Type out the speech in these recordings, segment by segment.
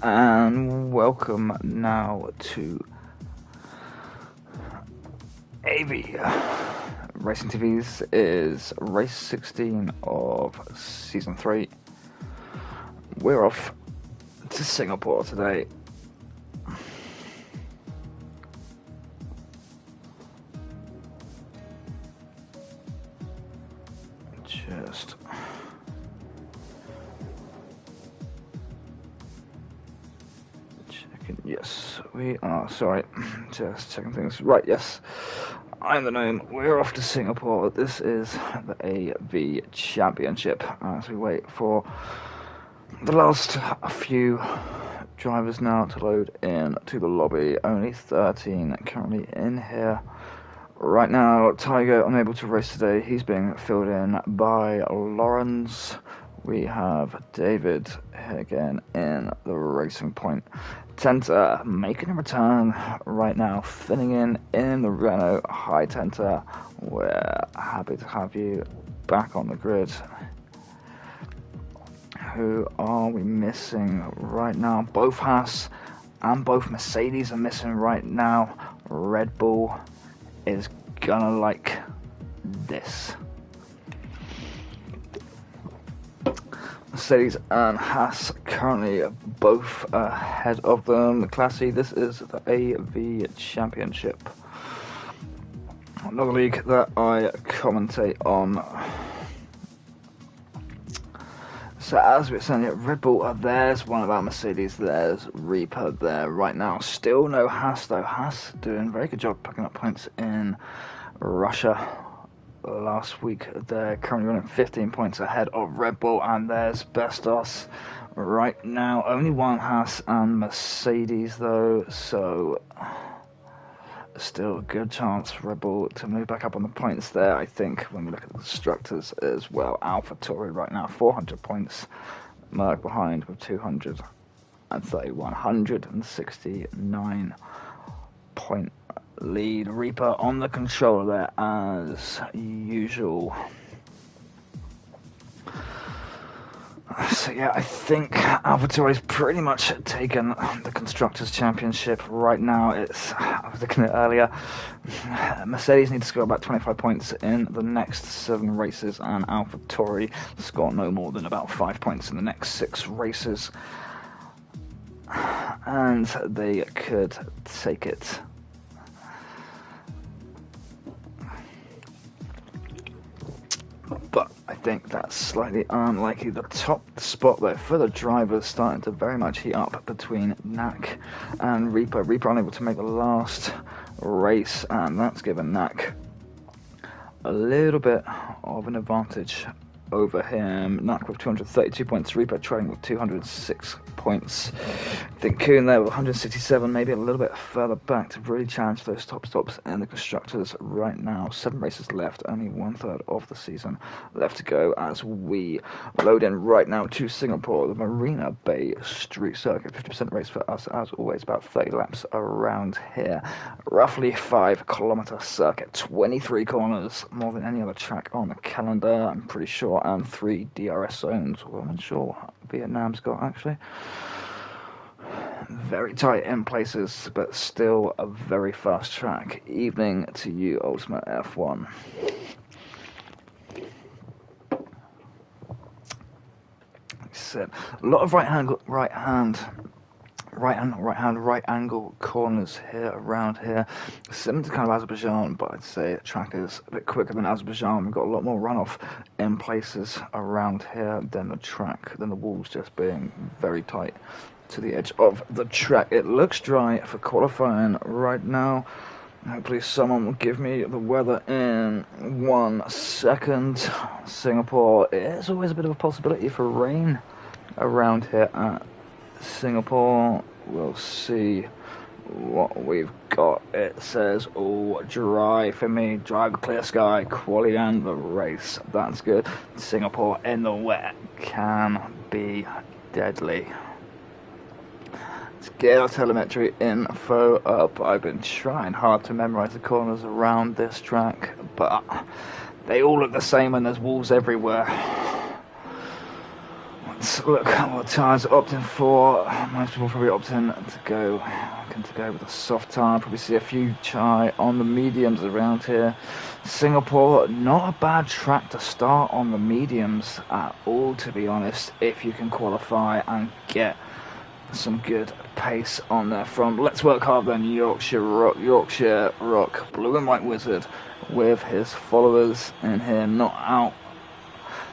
and welcome now to AV Racing TV's is race 16 of season 3. We're off to Singapore today. Just checking. Yes, we are. Sorry, just checking things. Right, yes. I'm the Gnome. We're off to Singapore. This is the AV Championship as we wait for the last few drivers now to load in to the lobby. Only 13 currently in here. Right now, Tiger unable to race today. He's being filled in by Lawrence. We have David again in the Racing Point. Tenta making a return right now, filling in the Renault High Tenta. We're happy to have you back on the grid. Who are we missing right now? Both Haas and both Mercedes are missing right now. Red Bull is gonna like this. Mercedes and Haas currently both ahead of them. Classy, this is the AV Championship. Another league that I commentate on. So as we're saying, Red Bull, there's one of our Mercedes, there's Reaper there right now. Still no Haas though. Haas doing a very good job picking up points in Russia last week. They're currently running 15 points ahead of Red Bull, and there's Bestos right now. Only one Haas and Mercedes though, so still a good chance for Red Bull to move back up on the points there. I think when we look at the constructors as well, AlphaTauri right now 400 points, Merc behind with 169 point lead. Reaper on the controller there as usual. So yeah, I think AlphaTauri's pretty much taken the Constructors' Championship right now. I was looking at it earlier, Mercedes need to score about 25 points in the next 7 races, and AlphaTauri score no more than about 5 points in the next 6 races. And they could take it. But I think that's slightly unlikely. The top spot though for the drivers starting to very much heat up between Knack and Reaper. Reaper unable to make the last race, and that's given Knack a little bit of an advantage over him. Knack with 232 points, Reaper trailing with 206 points. I think Kuhn there with 167, maybe a little bit further back to really challenge those top stops and the constructors right now. 7 races left, only 1/3 of the season left to go as we load in right now to Singapore, the Marina Bay Street Circuit. 50% race for us as always, about 30 laps around here. Roughly 5-kilometer circuit, 23 corners, more than any other track on the calendar, I'm pretty sure, and 3 DRS zones. Well, I'm not sure Vietnam's got actually. Very tight in places, but still a very fast track. Evening to you, Ultimate F1. A lot of right angle corners here around here. Similar to kind of Azerbaijan, but I'd say the track is a bit quicker than Azerbaijan. We've got a lot more runoff in places around here than the walls just being very tight to the edge of the track. It looks dry for qualifying right now. Hopefully someone will give me the weather in 1 second. Singapore is always a bit of a possibility for rain around here at Singapore. We'll see what we've got. It says all dry for me. Drive clear sky, quali and the race. That's good. Singapore in the wet can be deadly. Let's get our telemetry info up. I've been trying hard to memorize the corners around this track, but they all look the same and there's walls everywhere. let's look at what tyres are opting for. Most people probably opting to go with a soft tyre. Probably see a few chai on the mediums around here. Singapore, not a bad track to start on the mediums at all, to be honest, if you can qualify and get some good pace on there from. Let's work hard then. YorkshireRock, blue and white wizard with his followers in here, not out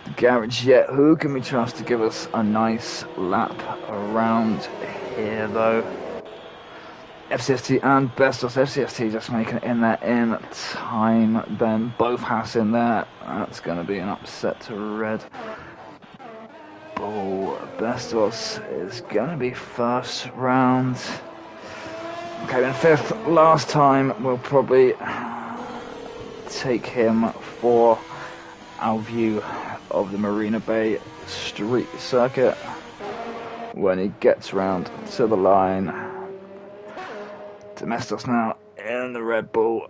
the garage yet. Who can we trust to give us a nice lap around here though? FCST and Bestos. FCST just making it in there in time, then both has in there. That's going to be an upset to Red Bull. Bestos is going to be first round. Okay, then fifth. Last time we'll probably take him for our view of the Marina Bay Street Circuit when he gets round to the line. Domestos now in the Red Bull.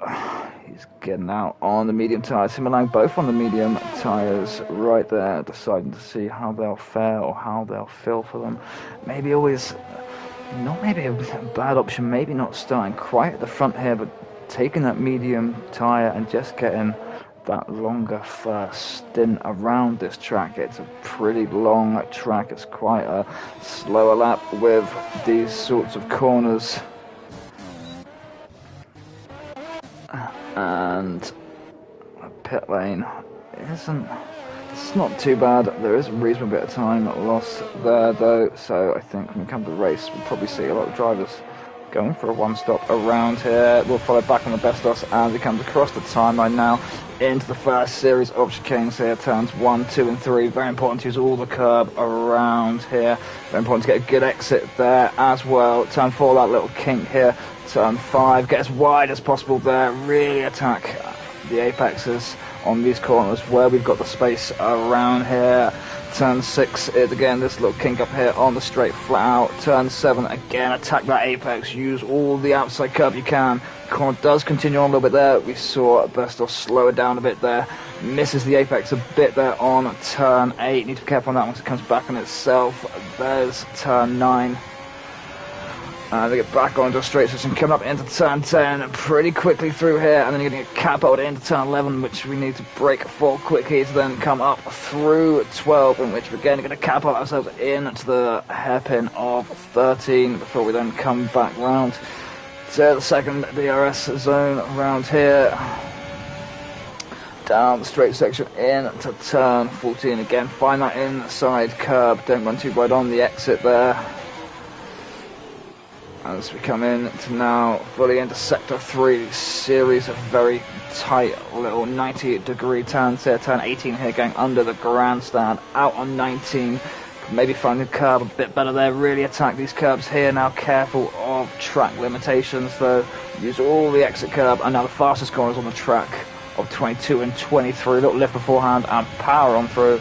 He's getting out on the medium tyres. Him and Lang both on the medium tyres right there, deciding to see how they'll fare or how they'll feel for them. Maybe always, not maybe a bad option, maybe not starting quite at the front here, but taking that medium tyre and just getting that longer first stint around this track. It's a pretty long track. It's quite a slower lap with these sorts of corners. And a pit lane it's not too bad. There is a reasonable bit of time lost there though, so I think when we come to the race we'll probably see a lot of drivers going for a one-stop around here. We'll follow back on the Bestos as he comes across the timeline now into the first series of chicanes here, turns 1, 2 and 3. Very important to use all the curb around here. Very important to get a good exit there as well. Turn 4, that little kink here. Turn 5, get as wide as possible there. Really attack the apexes on these corners where we've got the space around here. Turn 6 is again this little kink up here on the straight flat out. Turn 7 again, attack that apex, use all the outside curb you can. Corner does continue on a little bit there. We saw Bestos slow it down a bit there. Misses the apex a bit there on turn 8. Need to be careful on that once it comes back on itself. There's turn 9. They get back onto a straight section, coming up into turn 10 pretty quickly through here, and then you're going to get catapulted into turn 11, which we need to break for quickly to then come up through 12, in which we're again going to catapult ourselves into the hairpin of 13 before we then come back round to the second DRS zone around here. Down the straight section into turn 14 again, find that inside curb, don't run too wide on the exit there. As we come in to now fully into sector 3, series of very tight little 90-degree turns here. Turn 18 here going under the grandstand, out on 19. Maybe find the curb a bit better there. Really attack these curbs here now. Careful of track limitations though. Use all the exit curb, and now the fastest corners on the track of 22 and 23. Little lift beforehand and power on through.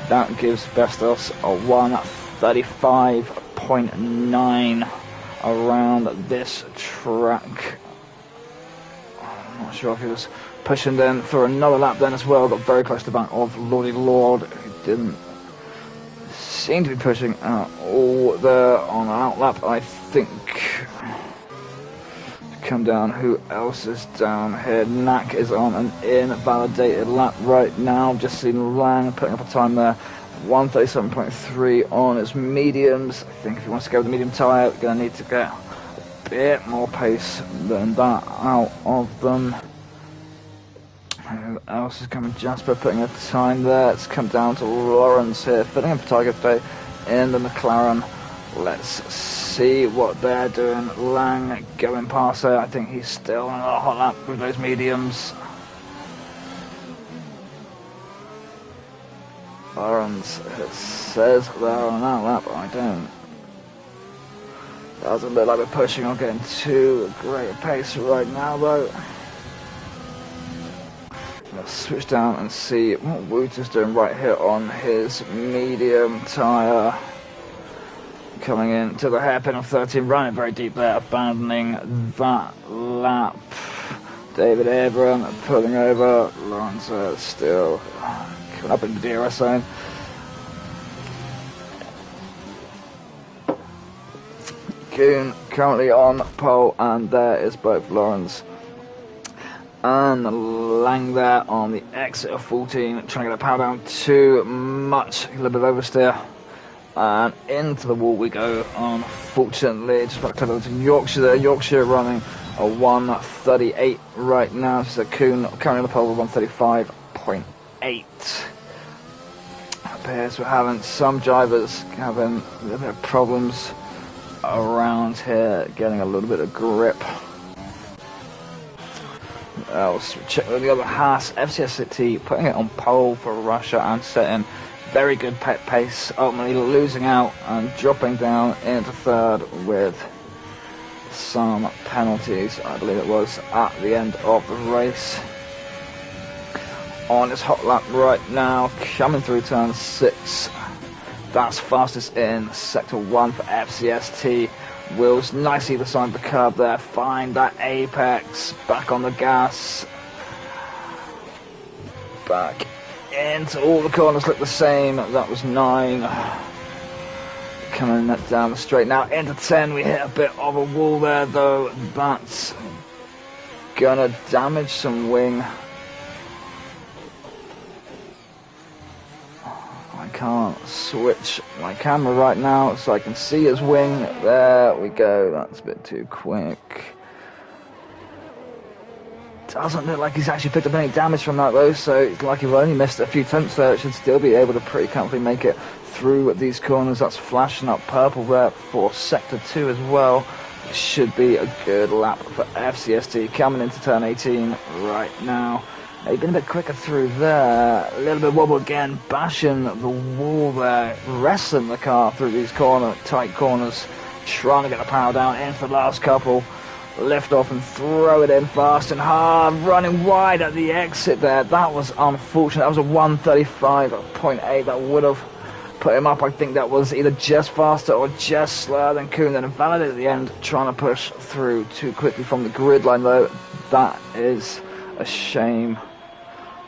That gives Bestos a 1:35.9. around this track. I'm not sure if he was pushing then for another lap then as well. Got very close to the back of LordyLord, who didn't seem to be pushing all there on an outlap, I think. Come down, who else is down here? Knack is on an invalidated lap right now. Just seen Lang putting up a time there. 1:37.3 on its mediums. I think if he wants to go with the medium tyre, we're going to need to get a bit more pace than that out of them. Who else is coming? Jasper putting a time there. It's come down to Lawrence here, filling in for Tiger Day in the McLaren. Let's see what they're doing. Lang going past there. I think he's still on a hot lap with those mediums. Lawrence, it says they're on that lap, I don't. Doesn't look like we're pushing or getting too great a pace right now though. Let's switch down and see what Wouter's doing right here on his medium tyre. Coming in to the hairpin of 13, running very deep there, abandoning that lap. David Abram pulling over, Lawrence still coming up in the DRS zone. Kuhn currently on pole, and there is both Lawrence and Lang there on the exit of 14, trying to get the power down too much, a little bit of oversteer, and into the wall we go. Unfortunately, just back to Yorkshire there. Yorkshire running a 1:38 right now, so Kuhn currently on the pole with 1:35.8. Appears we're having some drivers having a little bit of problems around here, getting a little bit of grip. Else check with the other Haas, FCST putting it on pole for Russia and setting very good pace, ultimately losing out and dropping down into third with some penalties, I believe it was, at the end of the race. On his hot lap right now, coming through turn 6. That's fastest in sector 1 for FCST. Wheels nicely either side of the curb there. Find that apex. Back on the gas. Back into all the corners look the same. That was 9. Coming down the straight now into 10. We hit a bit of a wall there though. That's gonna damage some wing. I can't switch my camera right now so I can see his wing. There we go. That's a bit too quick. Doesn't look like he's actually picked up any damage from that though, so it's like he's only missed a few tenths there. It should still be able to pretty comfortably make it through these corners. That's flashing up purple there for sector 2 as well. It should be a good lap for FCST coming into turn 18 right now. He's been a bit quicker through there. A little bit wobble again, bashing the wall there, wrestling the car through these tight corners, trying to get the power down into the last couple. Lift off and throw it in fast and hard, running wide at the exit there. That was unfortunate. That was a 1:35.8. That would have put him up. I think that was either just faster or just slower than Kuhn. Then invalidated at the end, trying to push through too quickly from the grid line though. That is a shame.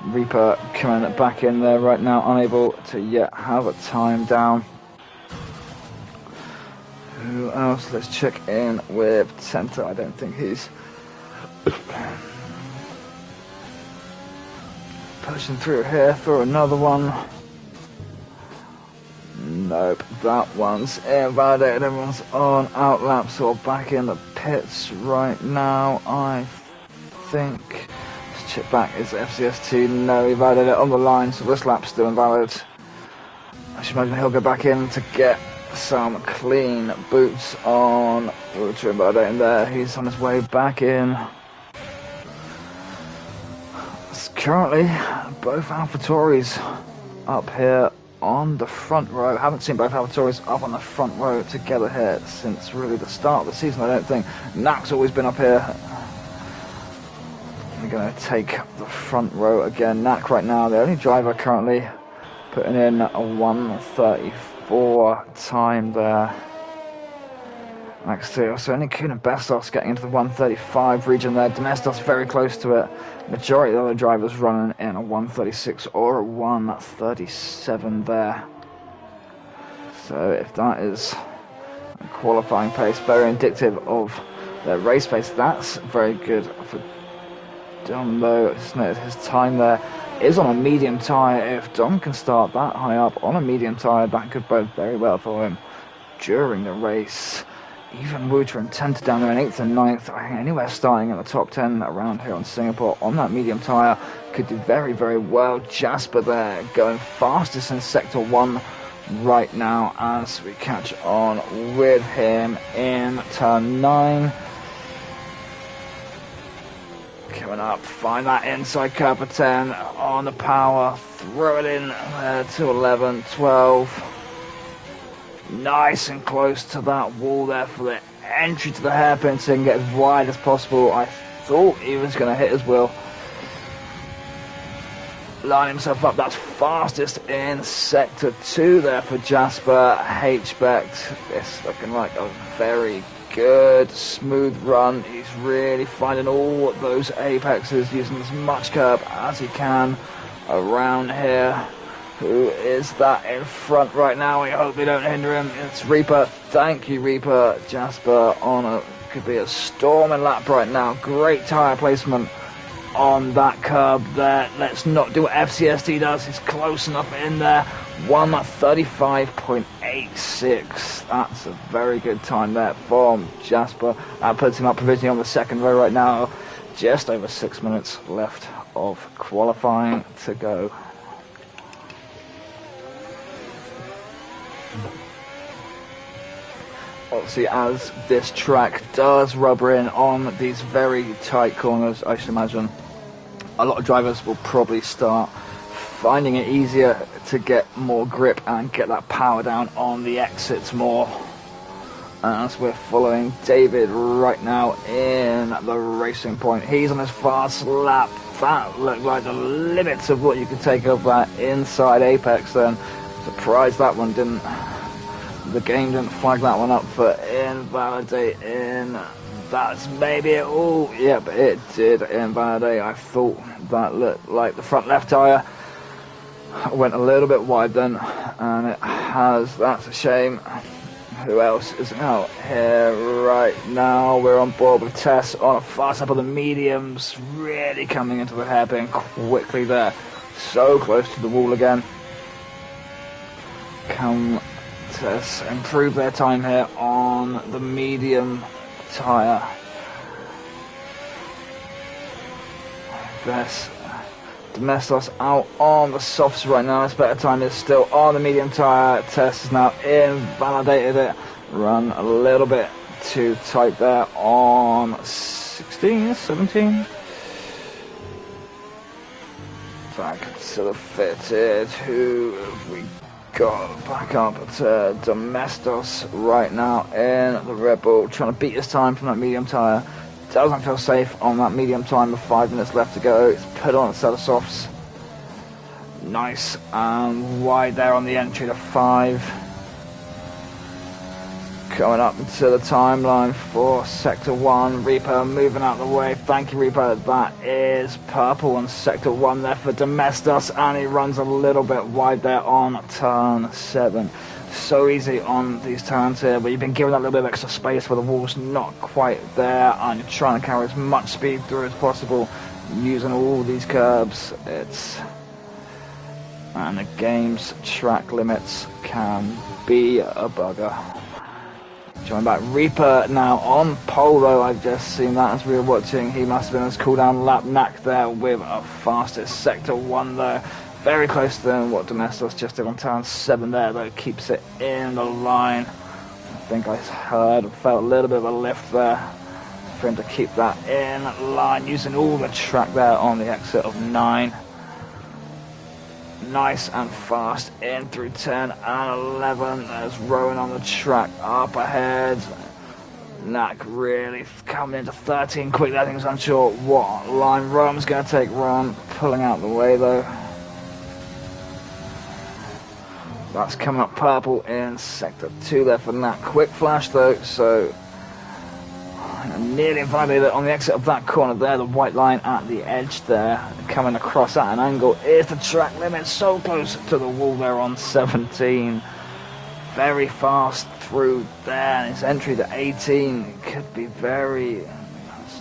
Reaper coming back in there right now, unable to yet have a time down. Who else? Let's check in with Center. I don't think he's pushing through here for another one. Nope, that one's invalidated. Everyone's on outlaps or back in the pits right now, I think. Chip back is FCST. No, he validated it on the line, so this lap's still invalid. I should imagine he'll go back in to get some clean boots on. Ultra invalidating there. He's on his way back in. It's currently both AlphaTauris up here on the front row. Haven't seen both AlphaTauris up on the front row together here since really the start of the season, I don't think. Knack's always been up here. We're going to take the front row again. Knack right now, the only driver currently putting in a 1:34 time there. Next to us, so only Kuhn and Bestos getting into the 1:35 region there. Domestos very close to it. Majority of the other drivers running in a 1:36 or a 1:37 there. So if that is a qualifying pace, very indicative of their race pace, that's very good for Dom though. His time there is on a medium tyre. If Dom can start that high up on a medium tyre, that could bode very well for him during the race. Even Wouter and Tenter down there in 8th and 9th, I think anywhere starting in the top 10 around here on Singapore on that medium tyre could do very, very well. Jasper there going fastest in sector 1 right now as we catch on with him in turn 9. Coming up, find that inside curb for 10 on the power, throw it in there to 11, 12. Nice and close to that wall there for the entry to the hairpin so he can get as wide as possible. I thought he was going to hit his wheel. Line himself up, that's fastest in sector 2 there for Jasper. hbecht, it's looking like a very good, smooth run. He's really finding all those apexes, using as much curb as he can around here. Who is that in front right now? We hope we don't hinder him. It's Reaper. Thank you, Reaper. Jasper on a could be a storming lap right now. Great tyre placement on that curb there. Let's not do what FCSD does. He's close enough in there. 1:35.86. That's a very good time there from Jasper. That puts him up provisionally on the second row right now. Just over 6 minutes left of qualifying to go. Obviously, as this track does rubber in on these very tight corners, I should imagine a lot of drivers will probably start finding it easier to get more grip and get that power down on the exits more. As we're following David right now in the racing point, he's on his fast lap. That looked like the limits of what you could take over that inside apex then. Surprised that one didn't. The game didn't flag that one up for invalidate in. That's maybe it all. Yep, it did invalidate. I thought that looked like the front left tyre went a little bit wide then, and it has. That's a shame. Who else is out here right now? We're on board with Tess on a fast up of the mediums, really coming into the hairpin quickly there. So close to the wall again. Come Tess improve their time here on the medium tyre. Best Domestos out on the softs right now. His better time is still on the medium tyre. Tess has now invalidated it. Run a little bit too tight there on 16, 17. Back to the fitted. Who have we got back up to Domestos right now in the Red Bull, trying to beat his time from that medium tyre. Doesn't feel safe on that medium time with 5 minutes left to go. It's put on a set of softs. Nice and wide there on the entry to 5. Coming up to the timeline for Sector 1. Reaper moving out of the way. Thank you, Reaper. That is purple on Sector 1 there for Domestos, and he runs a little bit wide there on turn 7. So easy on these turns here, but you've been given that little bit of extra space where the wall's not quite there, and you're trying to carry as much speed through as possible using all these curbs. And the game's track limits can be a bugger. Join back Reaper now on pole though. I've just seen that as we were watching. He must have been his cooldown lap knack there with a fastest Sector 1 though. Very close to what Domestos just did on turn 7 there though. Keeps it in the line. I think I felt a little bit of a lift there for him to keep that in line, using all the track there on the exit of 9. Nice and fast in through 10 and 11. There's Rowan on the track up ahead. Knack really coming into 13 quickly. I think he's unsure what line Rowan's going to take. Rowan pulling out the way though. That's coming up purple in Sector 2 there for Knack. Quick flash though, so nearly invalidated on the exit of that corner there. The white line at the edge there, coming across at an angle, is the track limit. So close to the wall there on 17. Very fast through there, and his entry to 18 could be very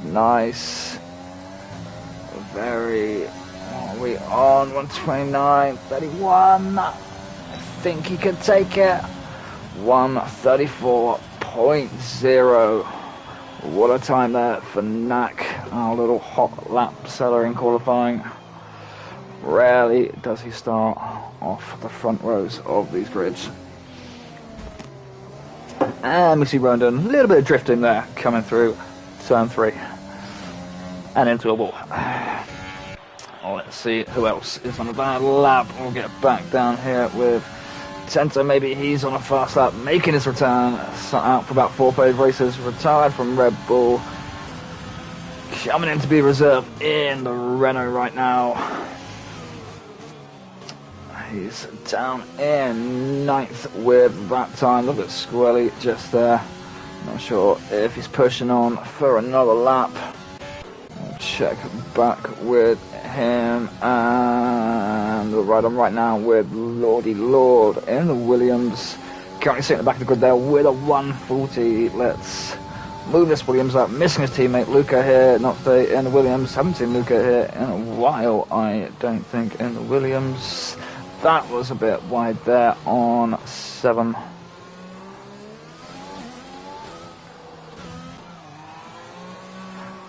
nice. Very, what are we on? 129, 31. I think he could take it. 1:34.0. What a time there for Knack, our little hot lap seller in qualifying. Rarely does he start off the front rows of these grids. And we see Rowan, a little bit of drifting there, coming through turn 3 and into a wall. Oh, let's see who else is on a bad lap. We'll get back down here with Tenta. Maybe he's on a fast lap, making his return. Out for about 4 paid races, retired from Red Bull. Coming in to be reserved in the Renault right now. He's down in 9th with that time. Look at Squelly just there. Not sure if he's pushing on for another lap. We'll check back with him, and we're right on right now with LordyLord in the Williams. Currently sitting at the back of the grid there with a 140. Let's move this Williams up, missing his teammate Luca here, not stay in the Williams. Haven't seen Luca here in a while, I don't think, in the Williams. That was a bit wide there on 7.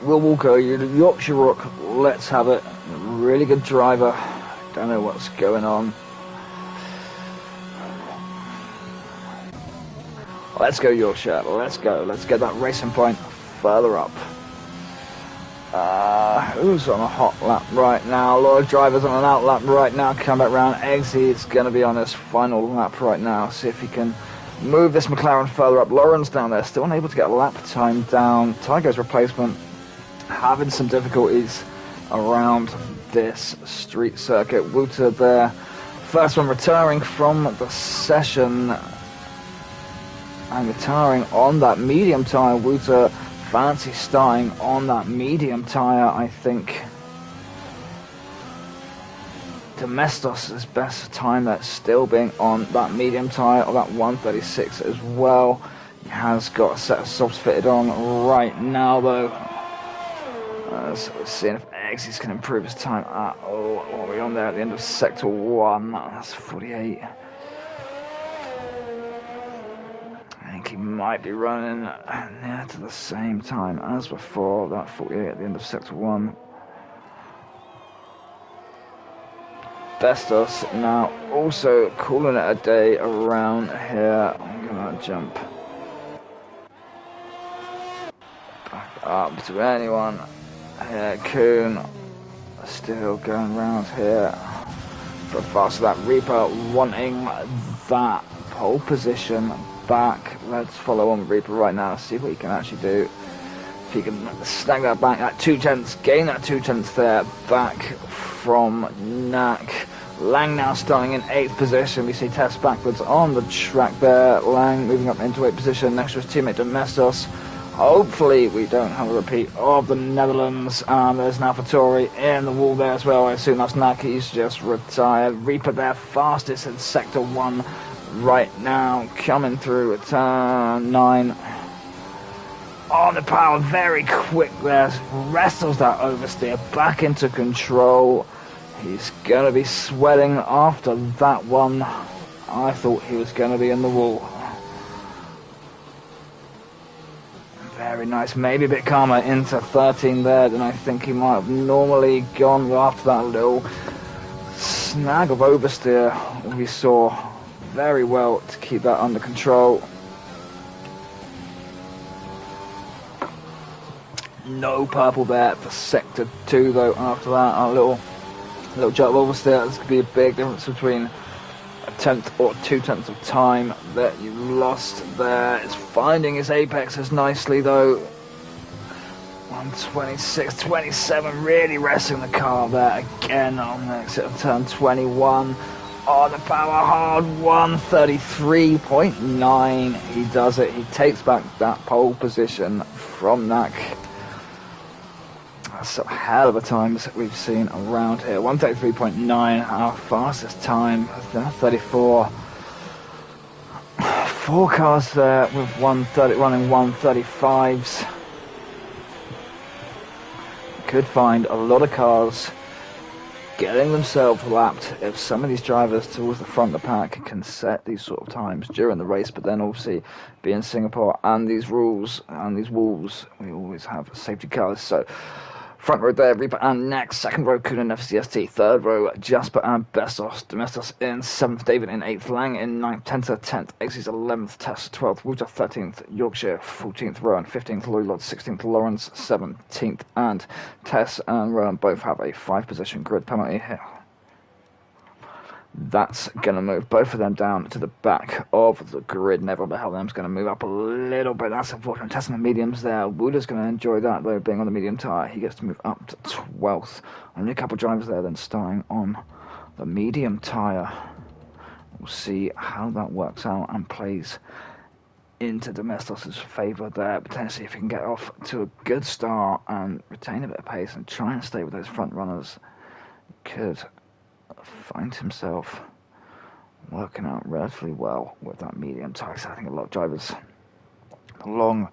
Will Walker, YorkshireRock, let's have it. Really good driver. Don't know what's going on. Let's go Yorkshire, let's go. Let's get that racing point further up. Who's on a hot lap right now? A lot of drivers on an out lap right now. Come back round. Xz going to be on his final lap right now. See if he can move this McLaren further up. Lauren's down there, still unable to get a lap time down. Tygo's replacement having some difficulties around this street circuit. Wouter there, first one retiring from the session. And retiring on that medium tyre. Wouter fancy starting on that medium tyre, I think. Domestos' best time that's still being on that medium tyre, or that 136 as well. He has got a set of softs fitted on right now though. So we're seeing if Xz can improve his time. What are we on there at the end of sector 1? That's 48. I think he might be running near to the same time as before, that 48 at the end of sector 1. Bestos now also calling it a day around here. I'm gonna jump back up to anyone here. Kuhn still going around here. But faster that Reaper wanting that pole position back. Let's follow on with Reaper right now, see what he can actually do. If he can snag that back at 2/10, gain that 2/10 there back from Knack. Lang now starting in 8th position. We see Tess backwards on the track there. Lang moving up into 8th position next to his teammate Domestos. Hopefully we don't have a repeat of the Netherlands. There's now Fattori in the wall there as well. I assume that's Knack, he's just retired. Reaper there fastest in sector 1 right now, coming through at turn 9. On the power, very quick there, wrestles that oversteer back into control. He's going to be sweating after that one. I thought he was going to be in the wall. Very nice, maybe a bit calmer into 13 there than I think he might have normally gone after that little snag of oversteer we saw. Very well to keep that under control. No purple there for sector 2 though. After that, a little jump oversteer. This could be a big difference between a 10th or 2/10 of time that you lost there. It's finding his apexes nicely though. 126, 27, really wrestling the car there again on the exit of turn 21. On the power hard, 133.9. He does it. He takes back that pole position from Knack. That's a hell of a times that we've seen around here. 133.9, our fastest time. 34. 4 cars there with 130 running 135s. Could find a lot of cars getting themselves lapped if some of these drivers towards the front of the pack can set these sort of times during the race. But then obviously being Singapore and these rules and these walls, we always have safety cars. So front row there, Reaper and Knack. Second row, Kuhn and FCST. Third row, Jasper and Bestos. Domestos in 7th, David in 8th, Lang in 9th, Tenta 10th, Xz 11th, Tess 12th, Wouter 13th, Yorkshire 14th, Rowan 15th, LordyLord 16th, Lawrence 17th, and Tess and Rowan both have a 5-position grid penalty here. That's going to move both of them down to the back of the grid. Neville Behelm's going to move up a little bit. That's unfortunate. Testing the mediums there. Wooder's going to enjoy that, though, being on the medium tyre. He gets to move up to 12th. Only a couple of drivers there then starting on the medium tyre. We'll see how that works out and plays into Domestos' favour there. Potentially, if he can get off to a good start and retain a bit of pace and try and stay with those front runners, could find himself working out relatively well with that medium tire. I think a lot of drivers long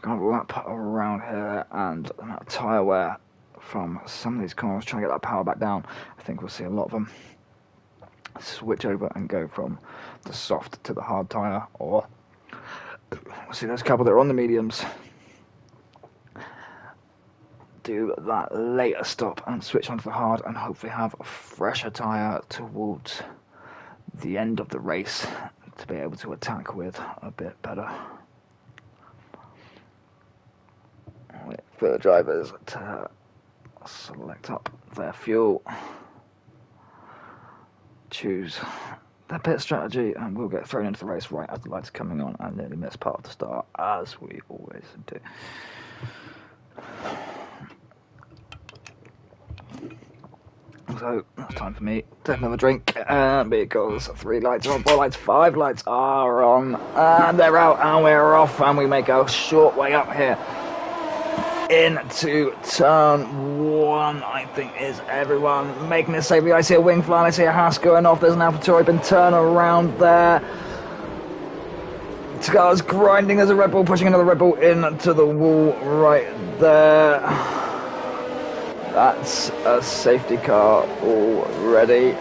kind of lap around here, and the amount of tyre wear from some of these corners trying to get that power back down. I think we'll see a lot of them switch over and go from the soft to the hard tyre, or we'll see those couple that are on the mediums do that later stop and switch onto the hard and hopefully have a fresher tyre towards the end of the race to be able to attack with a bit better. Wait for the drivers to select up their fuel, choose their pit strategy, and we'll get thrown into the race right as the lights are coming on and nearly miss part of the start, as we always do. So it's time for me to have another drink, because 3 lights are on, 4 lights, 5 lights are on, and they're out, and we're off, and we make a short way up here into turn 1. I think is everyone making it safely. I see a wing fly, I see a Haas going off. There's an AlphaTauri been turned around there. Car's grinding. There's a Red Bull pushing another Red Bull into the wall right there. That's a safety car already.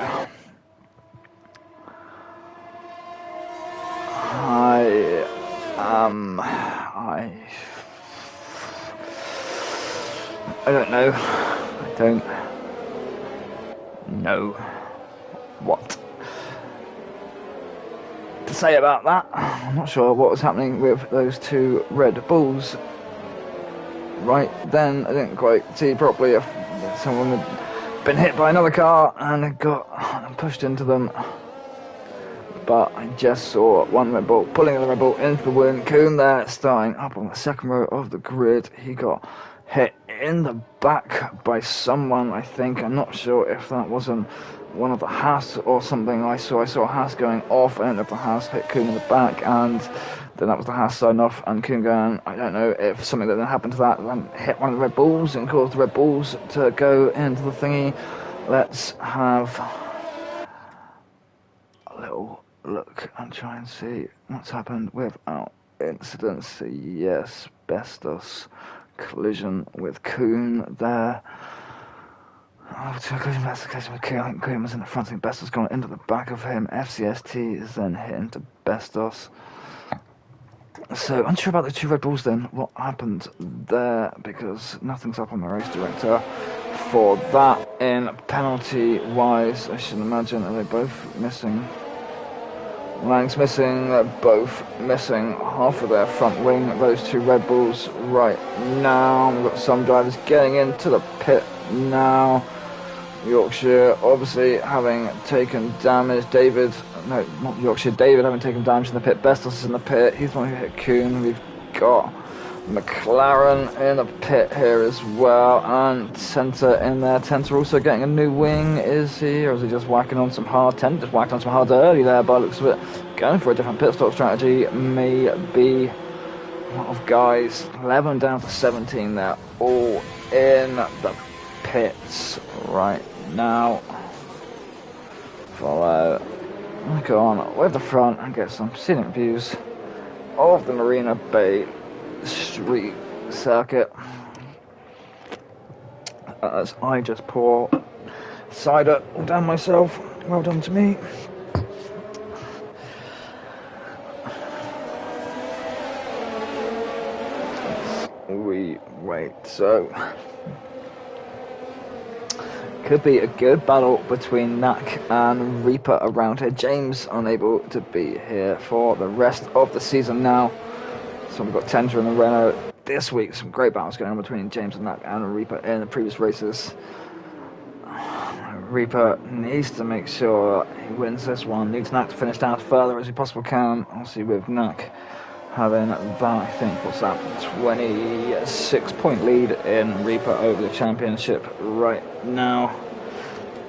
I don't know. I don't know what to say about that. I'm not sure what was happening with those 2 Red Bulls right then. I didn't quite see properly if someone had been hit by another car and had got pushed into them. But I just saw one Red Bull pulling the Red Bull into the wind. Kuhn there, starting up on the second row of the grid. He got hit in the back by someone, I think. I'm not sure if that wasn't one of the Haas or something. I saw a Haas going off. I don't know if the Haas hit Kuhn in the back, and then that was the Haas sign off, and Kuhn going, I don't know if something that then happened to that then hit one of the Red Bulls and caused the Red Bulls to go into the thingy. Let's have a little look and try and see what's happened without incidents. Yes, Bestos collision with Kuhn there. Collision with Kuhn. I think Kuhn was in the front. I think Bestos gone into the back of him. FCST is then hit into Bestos. So unsure about the 2 Red Bulls then. What happened there? Because nothing's up on the race director for that. In penalty wise, I should imagine, are they both missing? Lang's missing, they're both missing half of their front wing, those 2 Red Bulls right now. We've got some drivers getting into the pit now. Yorkshire obviously having taken damage. David having taken damage in the pit. Bestos is in the pit, he's the one who hit Kuhn. We've got McLaren in the pit here as well, and Centre in there. Centre also getting a new wing, is he? Or is he just whacking on some hard? Centre just whacked on some hard early there by the looks of it. Going for a different pit stop strategy, maybe. A lot of guys, 11 down to 17 there, all in the pits right now. Follow. Go on with the front and get some scenic views of the Marina Bay Street circuit as I just pour cider all down myself. Well done to me. We wait. So could be a good battle between Knack and Reaper around here. James unable to be here for the rest of the season now. So we've got Tender and the Renault this week. Some great battles going on between James and Knack and Reaper in the previous races. Reaper needs to make sure he wins this one. Needs Knack to finish down as further as he possibly can. Obviously with Knack having that, I think, what's that, 26-point lead in Reaper over the championship right now.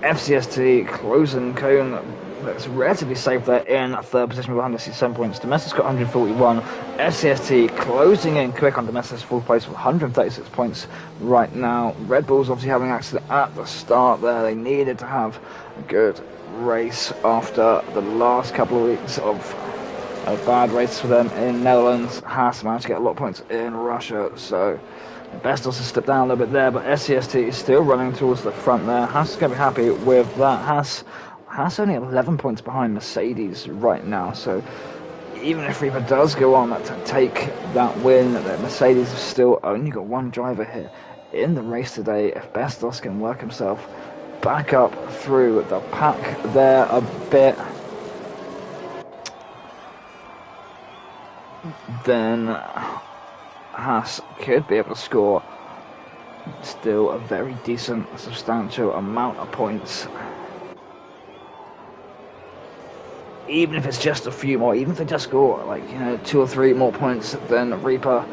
FCST closing cone looks relatively safe there in third position with 167 points. Domestic's got 141. FCST closing in quick on Domestic's fourth place with 136 points right now. Red Bull's obviously having an accident at the start there. They needed to have a good race after the last couple of weeks of a bad race for them in Netherlands. Haas managed to get a lot of points in Russia, so Best also slipped down a little bit there, but SCST is still running towards the front there. Haas is going to be happy with that. Haas only 11 points behind Mercedes right now, so even if Reaper does go on to take that win, that Mercedes has still only got one driver here in the race today. If Bestos can work himself back up through the pack there a bit, then Haas could be able to score still a very decent, substantial amount of points. Even if it's just a few more, even if they just score like 2 or 3 more points than Reaper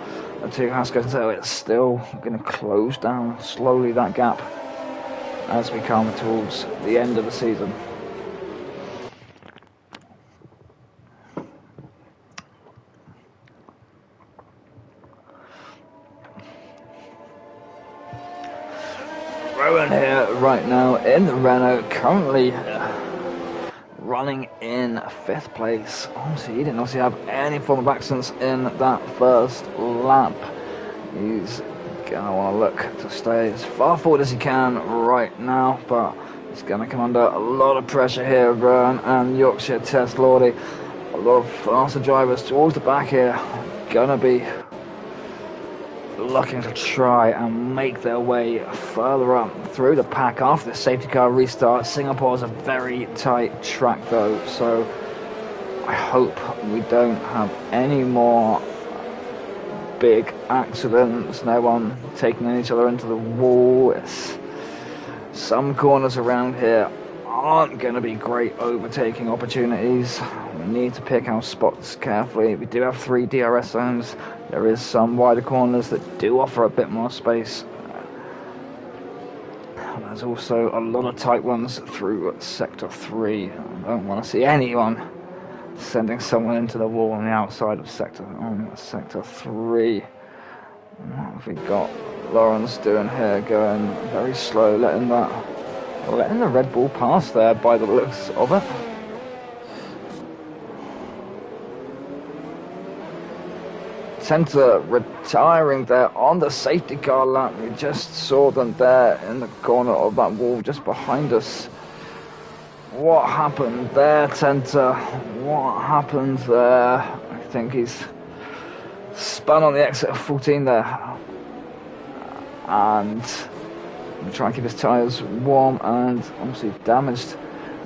to Haas goes, so it's still going to close down slowly that gap as we come towards the end of the season. Rowan here right now in the Renault, currently running in 5th place. Obviously, he didn't have any form of accidents in that first lap. He's going to want to look to stay as far forward as he can right now, but he's going to come under a lot of pressure here, Rowan and Yorkshire Test Lordy. A lot of faster drivers towards the back here, going to be looking to try and make their way further up through the pack after the safety car restart. Singapore is a very tight track though, so I hope we don't have any more big accidents, no one taking each other into the wall. Some corners around here aren't going to be great overtaking opportunities. We need to pick our spots carefully. We do have 3 DRS zones. There is some wider corners that do offer a bit more space. There's also a lot of tight ones through Sector 3. I don't want to see anyone sending someone into the wall on the outside of Sector 3. What have we got Lawrence doing here? Going very slow, letting the Red Bull pass there by the looks of it. Centre retiring there on the safety car lap. We just saw them there in the corner of that wall just behind us. What happened there, Centre? What happened there? I think he's spun on the exit of 14 there. And try and keep his tyres warm, and obviously damaged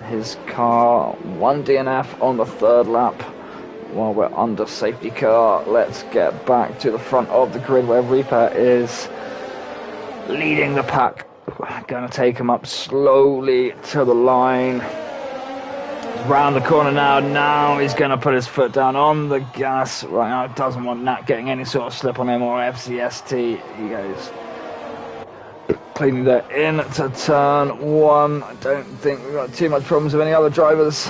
his car. 1 DNF on the 3rd lap while we're under safety car. Let's get back to the front of the grid where Reaper is leading the pack. Gonna take him up slowly to the line. Round the corner now he's gonna put his foot down on the gas right now. Doesn't want Nat getting any sort of slip on him or FCST. He goes cleanly there into turn 1. I don't think we've got too much problems with any other drivers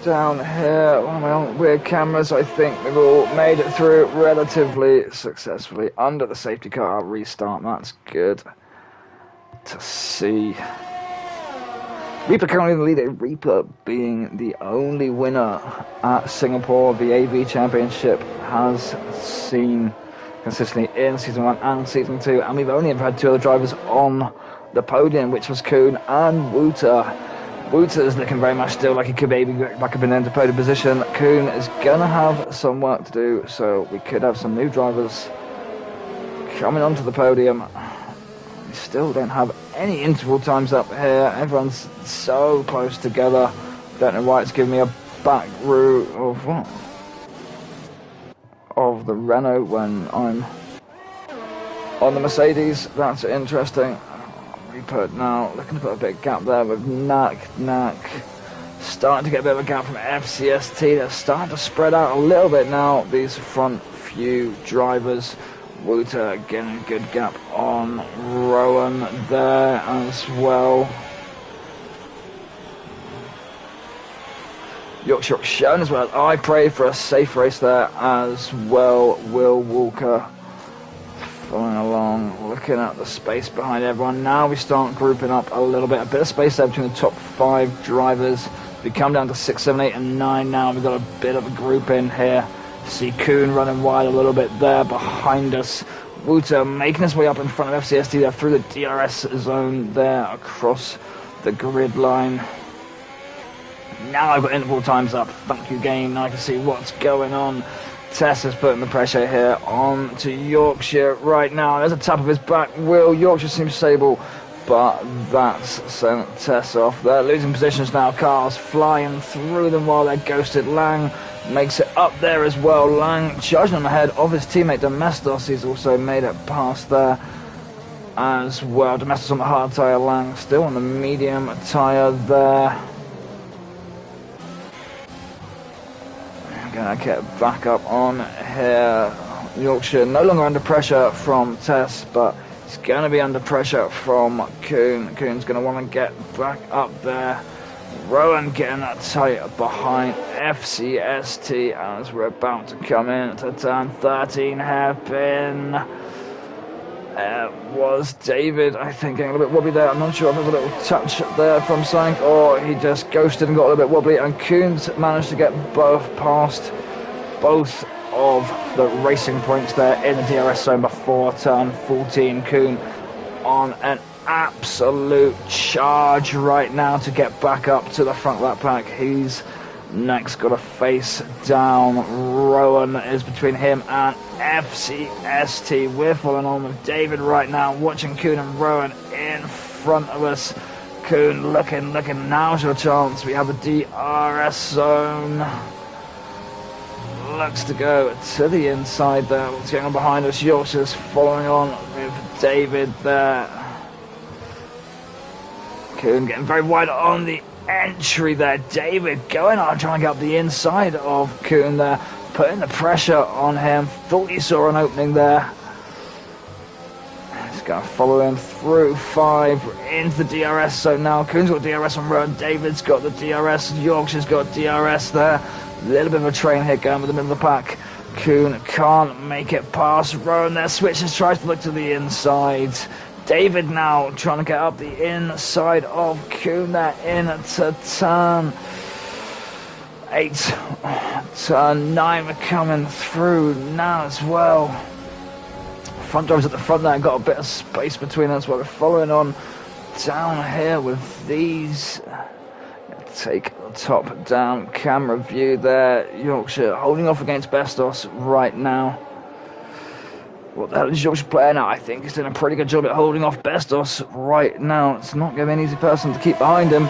down here. Well, weird cameras. I think we've all made it through relatively successfully under the safety car restart. That's good to see. Reaper currently in the lead. Reaper being the only winner at Singapore. The AV Championship has seen consistently in Season 1 and Season 2, and we've only ever had 2 other drivers on the podium, which was Kuhn and Wouter. Wouter is looking very much still like he could maybe get back up in the end of podium position. Kuhn is going to have some work to do, so we could have some new drivers coming onto the podium. We still don't have any interval times up here. Everyone's so close together. Don't know why it's giving me a back route of what? Of the Renault when I'm on the Mercedes. That's interesting. Reaper now looking to put a big gap there with Knack starting to get a bit of a gap from FCST. They're starting to spread out a little bit now, these front few drivers. Wouter getting a good gap on Rowan there as well. YorkshireRock shown as well. I pray for a safe race there as well. Will Walker following along, looking at the space behind everyone. Now we start grouping up a little bit. A bit of space there between the top 5 drivers. We come down to 6, 7, 8 and 9 now. We've got a bit of a group in here. See Kuhn running wide a little bit there behind us. Wouter making his way up in front of FCST there through the DRS zone there across the grid line. Now I've got interval times up. Thank you, game. Now I can see what's going on. Tess is putting the pressure here on to Yorkshire right now. There's a tap of his back wheel. Yorkshire seems stable, but that's sent Tess off. They're losing positions now. Cars flying through them while they're ghosted. Lang makes it up there as well. Lang charging on ahead of his teammate Domestos. He's also made it past there as well. Domestos on the hard tyre. Lang still on the medium tyre there. Gonna get back up on here. Yorkshire no longer under pressure from Tess, but it's gonna be under pressure from Kuhn. Kuhn's gonna want to get back up there. Rowan getting that tight behind FCST as we're about to come in to turn 13 hairpin. Was David, I think, getting a little bit wobbly there. I'm not sure if there's a little touch there from something, or he just ghosted and got a little bit wobbly, and Kuhn's managed to get past both of the racing points there in the DRS zone before turn 14. Kuhn on an absolute charge right now to get back up to the front of that pack. He's next got a face down. Rowan is between him and FCST. We're following on with David right now, watching Kuhn and Rowan in front of us. Kuhn looking, now's your chance. We have the DRS zone. Looks to go to the inside there. What's going on behind us? Yorkshire's following on with David there. Kuhn getting very wide on the entry there. David going on trying to get up the inside of Kuhn there, putting the pressure on him. Thought he saw an opening there. He's going to follow him through 5 into the DRS zone now. Kuhn's got DRS on Rowan. David's got the DRS. Yorkshire's got DRS there. A little bit of a train hit going with the middle of the pack. Kuhn can't make it past Rowan there. Switches, tries to look to the inside. David now trying to get up the inside of Kuhn there into turn 8. Turn 9 we're coming through now as well. Front drivers at the front there, got a bit of space between us while we're following on down here with these. Take the top down camera view there. Yorkshire holding off against Bestos right now. What the hell is Yorkshire player now? I think he's doing a pretty good job at holding off Bestos right now. It's not going to be an easy person to keep behind him.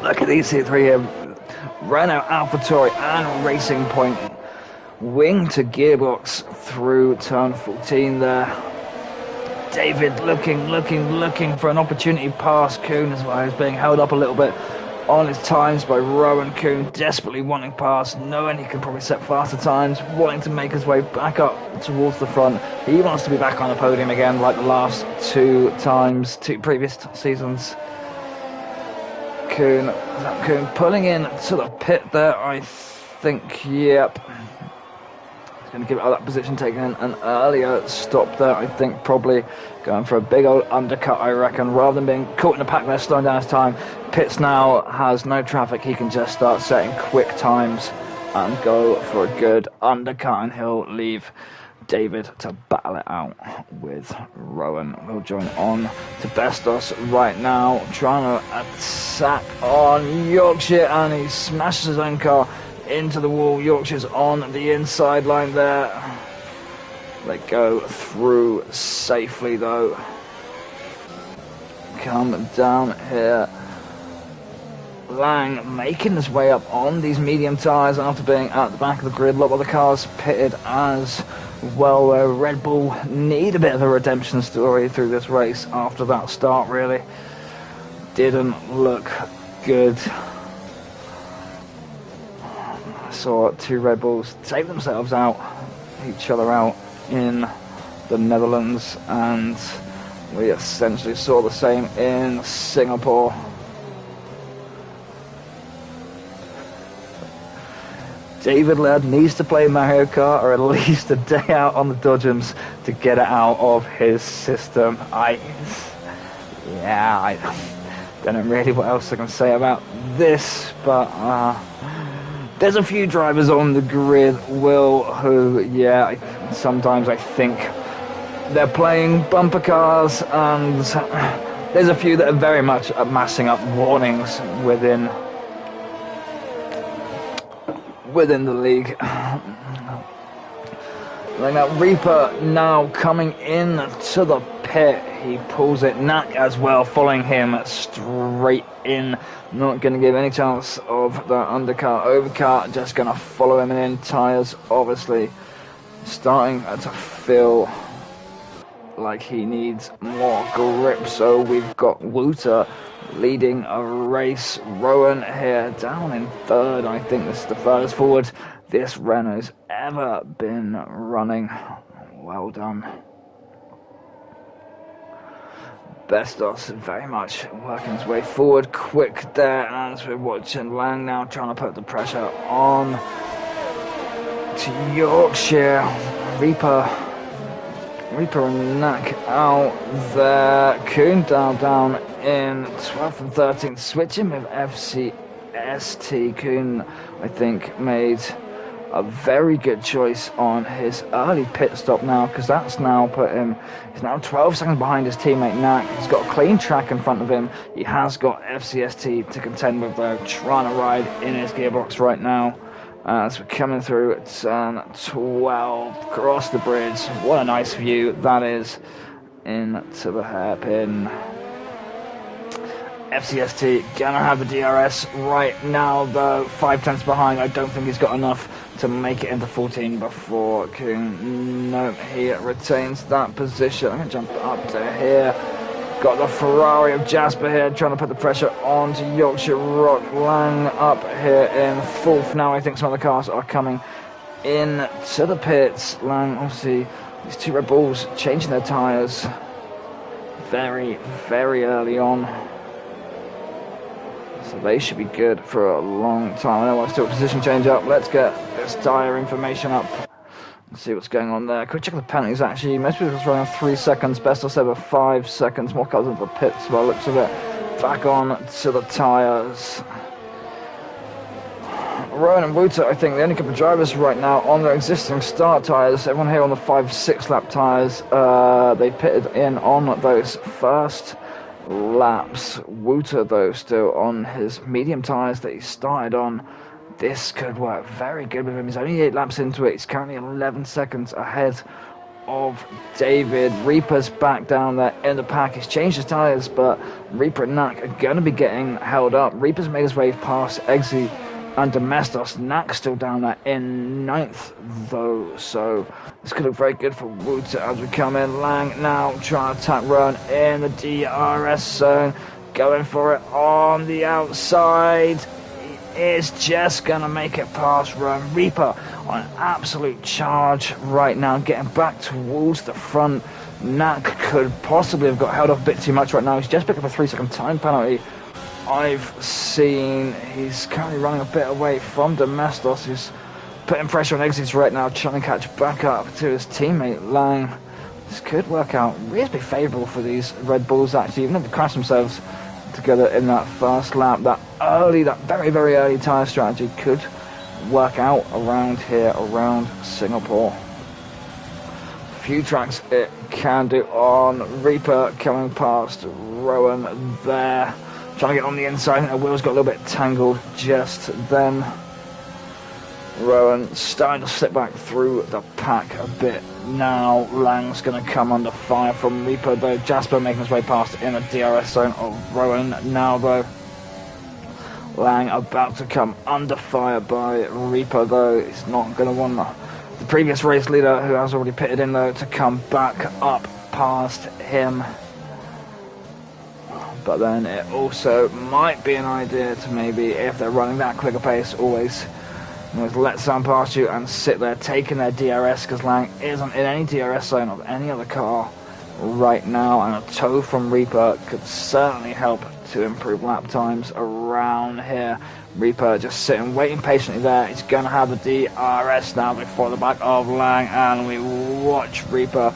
Look at these 3 here. Renault, AlphaTauri and Racing Point. Wing to gearbox through turn 14 there. David looking for an opportunity past Kuhn as well. He's being held up a little bit on his times by Rowan. Kuhn desperately wanting past, knowing he could probably set faster times, wanting to make his way back up towards the front. He wants to be back on the podium again like the last 2 previous seasons. Kuhn pulling in to the pit there, I think. Yep. He's going to give it that position, taking in an earlier stop there, I think, probably going for a big old undercut, I reckon, rather than being caught in the pack there, slowing down his time. Pits now has no traffic, he can just start setting quick times and go for a good undercut, and he'll leave David to battle it out with Rowan. We'll join on to Bestos right now, trying to attack on Yorkshire, and he smashes his own car into the wall. Yorkshire's on the inside line there. They go through safely though. Come down here. Lang making his way up on these medium tyres after being at the back of the grid. A lot of the cars pitted as well, where Red Bull need a bit of a redemption story through this race after that start. Really didn't look good. I saw 2 Red Bulls take themselves out, each other out in the Netherlands, and We essentially saw the same in Singapore. David Laird needs to play Mario Kart, or at least a day out on the Dodgems to get it out of his system. I don't know really what else I can say about this, but there's a few drivers on the grid, Will, who, sometimes I think they're playing bumper cars, and there's a few that are very much amassing up warnings within the league. Like that Reaper now coming in to the pit. He pulls it. Knack as well, following him straight in. Not going to give any chance of the undercut, overcut. Just going to follow him in. Tyres obviously starting to feel like he needs more grip. So we've got Wouter leading a race. Rowan here down in third. I think this is the furthest forward this Renault's ever been running. Well done. Bestos very much working his way forward quick there as we're watching Lang now trying to put the pressure on to Yorkshire. Reaper and Knack out there. Kuhn down in 12th and 13th, switching with FCST. Kuhn, I think, made a very good choice on his early pit stop now, because that's now put him, he's now 12 seconds behind his teammate Knack. He's got a clean track in front of him. He has got FCST to contend with, though, trying to ride in his gearbox right now. As we're coming through at turn 12, across the bridge. What a nice view that is into the hairpin. FCST gonna have the DRS right now, though. 5 tenths behind. I don't think he's got enough to make it into 14 before Kuhn. No, he retains that position. I'm gonna jump up to here. Got the Ferrari of Jasper here, trying to put the pressure on to YorkshireRock. Lang up here in fourth now. I think some of the cars are coming in to the pits. Lang, obviously, these two Red Bulls changing their tyres very, very early on. So they should be good for a long time. I know I still position change up. Let's get this tyre information up. Let's see what's going on there. Quick check the penalties, actually. Most people are running 3 seconds. Bestos over 5 seconds. More cars into the pits by the looks of it. Back on to the tyres. Rowan and Wouter, I think, the only couple of drivers right now on their existing start tyres. Everyone here on the 5-6 lap tyres. They pitted in on those first laps. Wouter, though, still on his medium tyres that he started on. This could work very good with him. He's only 8 laps into it. He's currently 11 seconds ahead of David. Reaper's back down there in the pack. He's changed his tyres, but Reaper and Knack are going to be getting held up. Reaper's made his way past Xz and Domestos. Knack's still down there in 9th, though, so this could look very good for Wouter as we come in. Lang now trying to attack Rowan in the DRS zone. Going for it on the outside. Is just going to make it past Rowan. Reaper on an absolute charge right now, getting back towards the front. Knack could possibly have got held off a bit too much right now. He's just picked up a 3-second time penalty. I've seen he's currently running a bit away from Domestos, who's putting pressure on Xz right now, trying to catch back up to his teammate Lang. This could work out reasonably favourable for these Red Bulls, actually, even if they crash themselves together in that first lap. That very, very early tyre strategy could work out around here, around Singapore. A few tracks it can do on. Reaper coming past Rowan there, trying to get on the inside. I think the wheels got a little bit tangled just then. Rowan starting to slip back through the pack a bit now. Lang's going to come under fire from Reaper, though. Jasper making his way past in the DRS zone of Rowan now, though. Lang about to come under fire by Reaper, though. He's not going to want the previous race leader, who has already pitted in, though, to come back up past him. But then it also might be an idea to maybe, if they're running that quicker pace, always let someone past you and sit there taking their DRS, because Lang isn't in any DRS zone of any other car right now, and a tow from Reaper could certainly help to improve lap times around here. Reaper just sitting, waiting patiently there. He's going to have the DRS now before the back of Lang, and we watch Reaper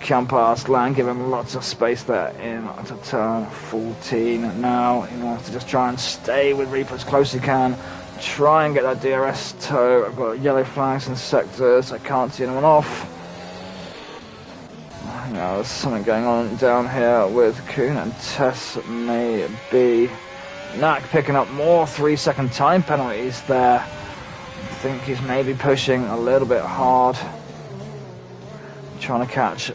come past Lang, give him lots of space there into turn 14. Now he wants to just try and stay with Reaper as close as he can. Try and get that DRS tow. I've got yellow flags in sectors. I can't see anyone off. Now there's something going on down here with Kuhn and Tess, maybe. Knack picking up more 3-second time penalties there. I think he's maybe pushing a little bit hard. Trying to catch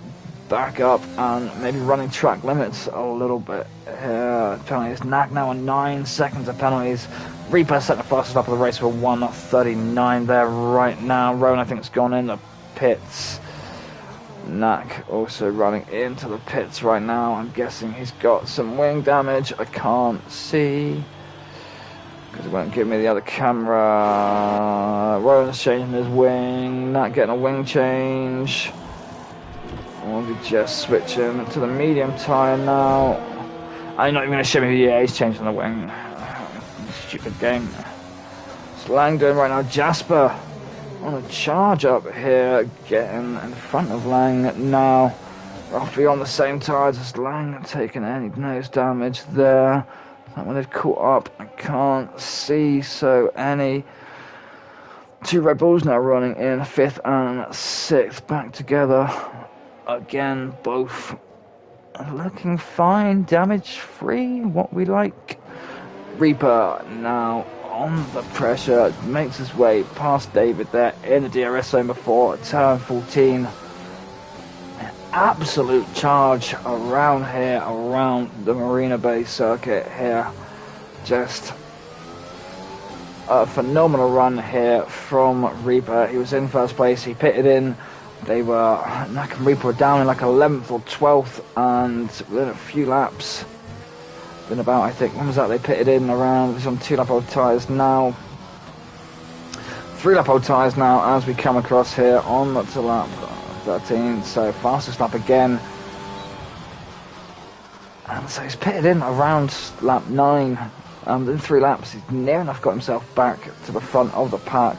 back up and maybe running track limits a little bit here. Penalties. Knack now on 9 seconds of penalties. Reaper set the fastest lap of the race for 1:39 there right now. Rowan, I think, has gone in the pits. Knack also running into the pits right now. I'm guessing he's got some wing damage. I can't see because it won't give me the other camera. Rowan's changing his wing. Knack getting a wing change. Or we just switch him to the medium tyre now. I'm not even going to show me. Yeah, he's changing the wing. Stupid game. What's Lang doing right now? Jasper on a charge up here, getting in front of Lang now. Roughly on the same tyres as Lang, taking any nose damage there. That one they've caught up, I can't see, so any. Two Red Bulls now running in 5th and 6th back together. Again, both looking fine, damage free, what we like. Reaper now on the pressure, makes his way past David there in the DRS zone before turn 14. An absolute charge around here, around the Marina Bay circuit here. Just a phenomenal run here from Reaper. He was in first place, he pitted in. They were, Knack and Reaper were down in like 11th or 12th, and within a few laps, been about, I think, when was that? They pitted in around, there's on 2-lap-old tyres now. 3-lap-old tyres now as we come across here on to lap 13, so fastest lap again. And so he's pitted in around lap 9. In 3 laps, he's near enough got himself back to the front of the pack.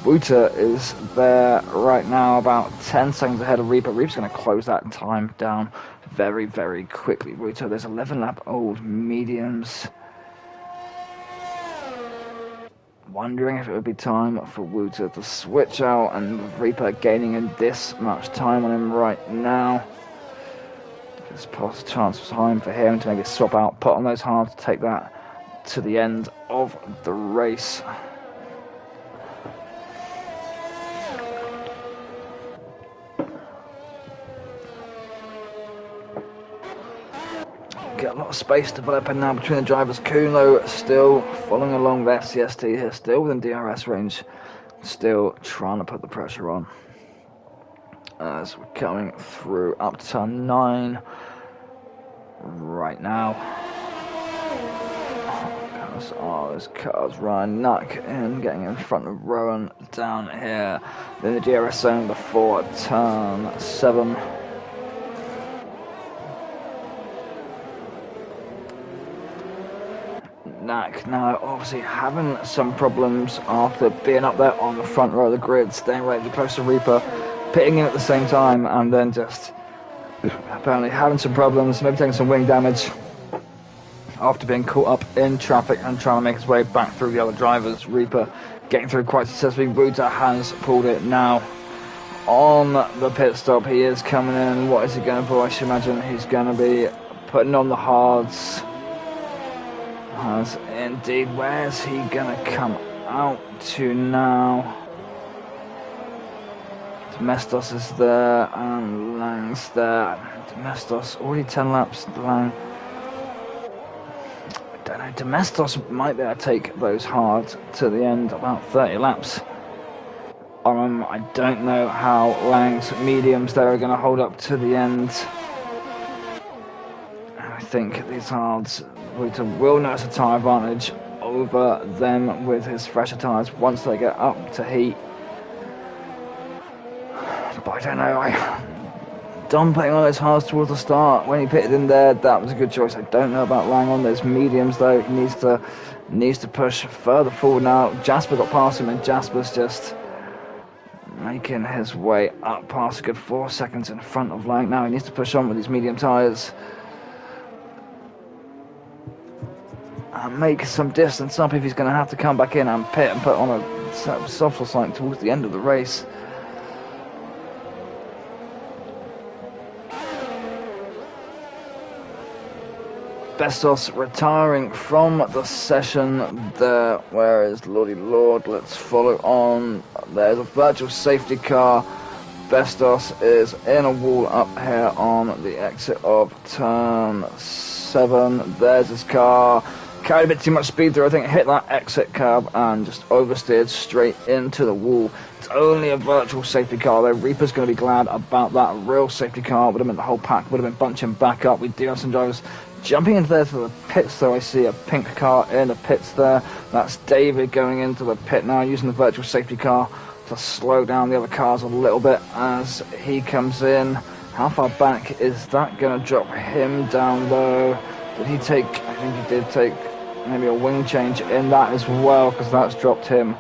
Wouter is there right now, about 10 seconds ahead of Reaper. Reaper's going to close that time down very, very quickly. Wouter, there's 11-lap-old mediums. Wondering if it would be time for Wouter to switch out, and Reaper gaining in this much time on him right now. There's a chance of time for him to maybe swap out, put on those hards, to take that to the end of the race. Get a lot of space developing now between the drivers. Kuhn, though, still following along their CST here, still within DRS range, still trying to put the pressure on. As we're coming through up to turn 9 right now. Those cars run Knack in, getting in front of Rowan down here. Then the DRS zone before turn 7. Knack now obviously having some problems after being up there on the front row of the grid, staying relatively close to Reaper, pitting in at the same time, and then just apparently having some problems, maybe taking some wing damage after being caught up in traffic and trying to make his way back through the other drivers. Reaper getting through quite successfully. Wouter has pulled it now on the pit stop. He is coming in. What is he going to do? I should imagine he's going to be putting on the hards. As indeed, where's he gonna come out to now? Domestos is there and Lang's there. Domestos already 10 laps. Lang, I don't know. Domestos might be able to take those hard to the end, about 30 laps. I don't know how Lang's mediums there are going to hold up to the end. I think these hards, Wouter will notice a tyre advantage over them with his fresher tyres once they get up to heat. But I don't know, I done putting on those hards towards the start. When he pitted in there, that was a good choice. I don't know about Lang on those mediums though. He needs to push further forward now. Jasper got past him, and Jasper's just making his way up past a good 4 seconds in front of Lang. Now he needs to push on with these medium tyres and make some distance up if he's going to have to come back in and pit and put on a softer side towards the end of the race. Bestos retiring from the session there. Where is LordyLord? Let's follow on. There's a virtual safety car. Bestos is in a wall up here on the exit of turn 7. There's his car. Carried a bit too much speed through, I think, hit that exit curb and just oversteered straight into the wall. It's only a virtual safety car though. Reaper's going to be glad about that. A real safety car would have meant the whole pack would have been bunching back up. We do have some drivers jumping into there to the pits though. I see a pink car in the pits there. That's David going into the pit now, using the virtual safety car to slow down the other cars a little bit as he comes in. How far back is that going to drop him down though? Did he take, I think he did take maybe a wing change in that as well, because that's dropped him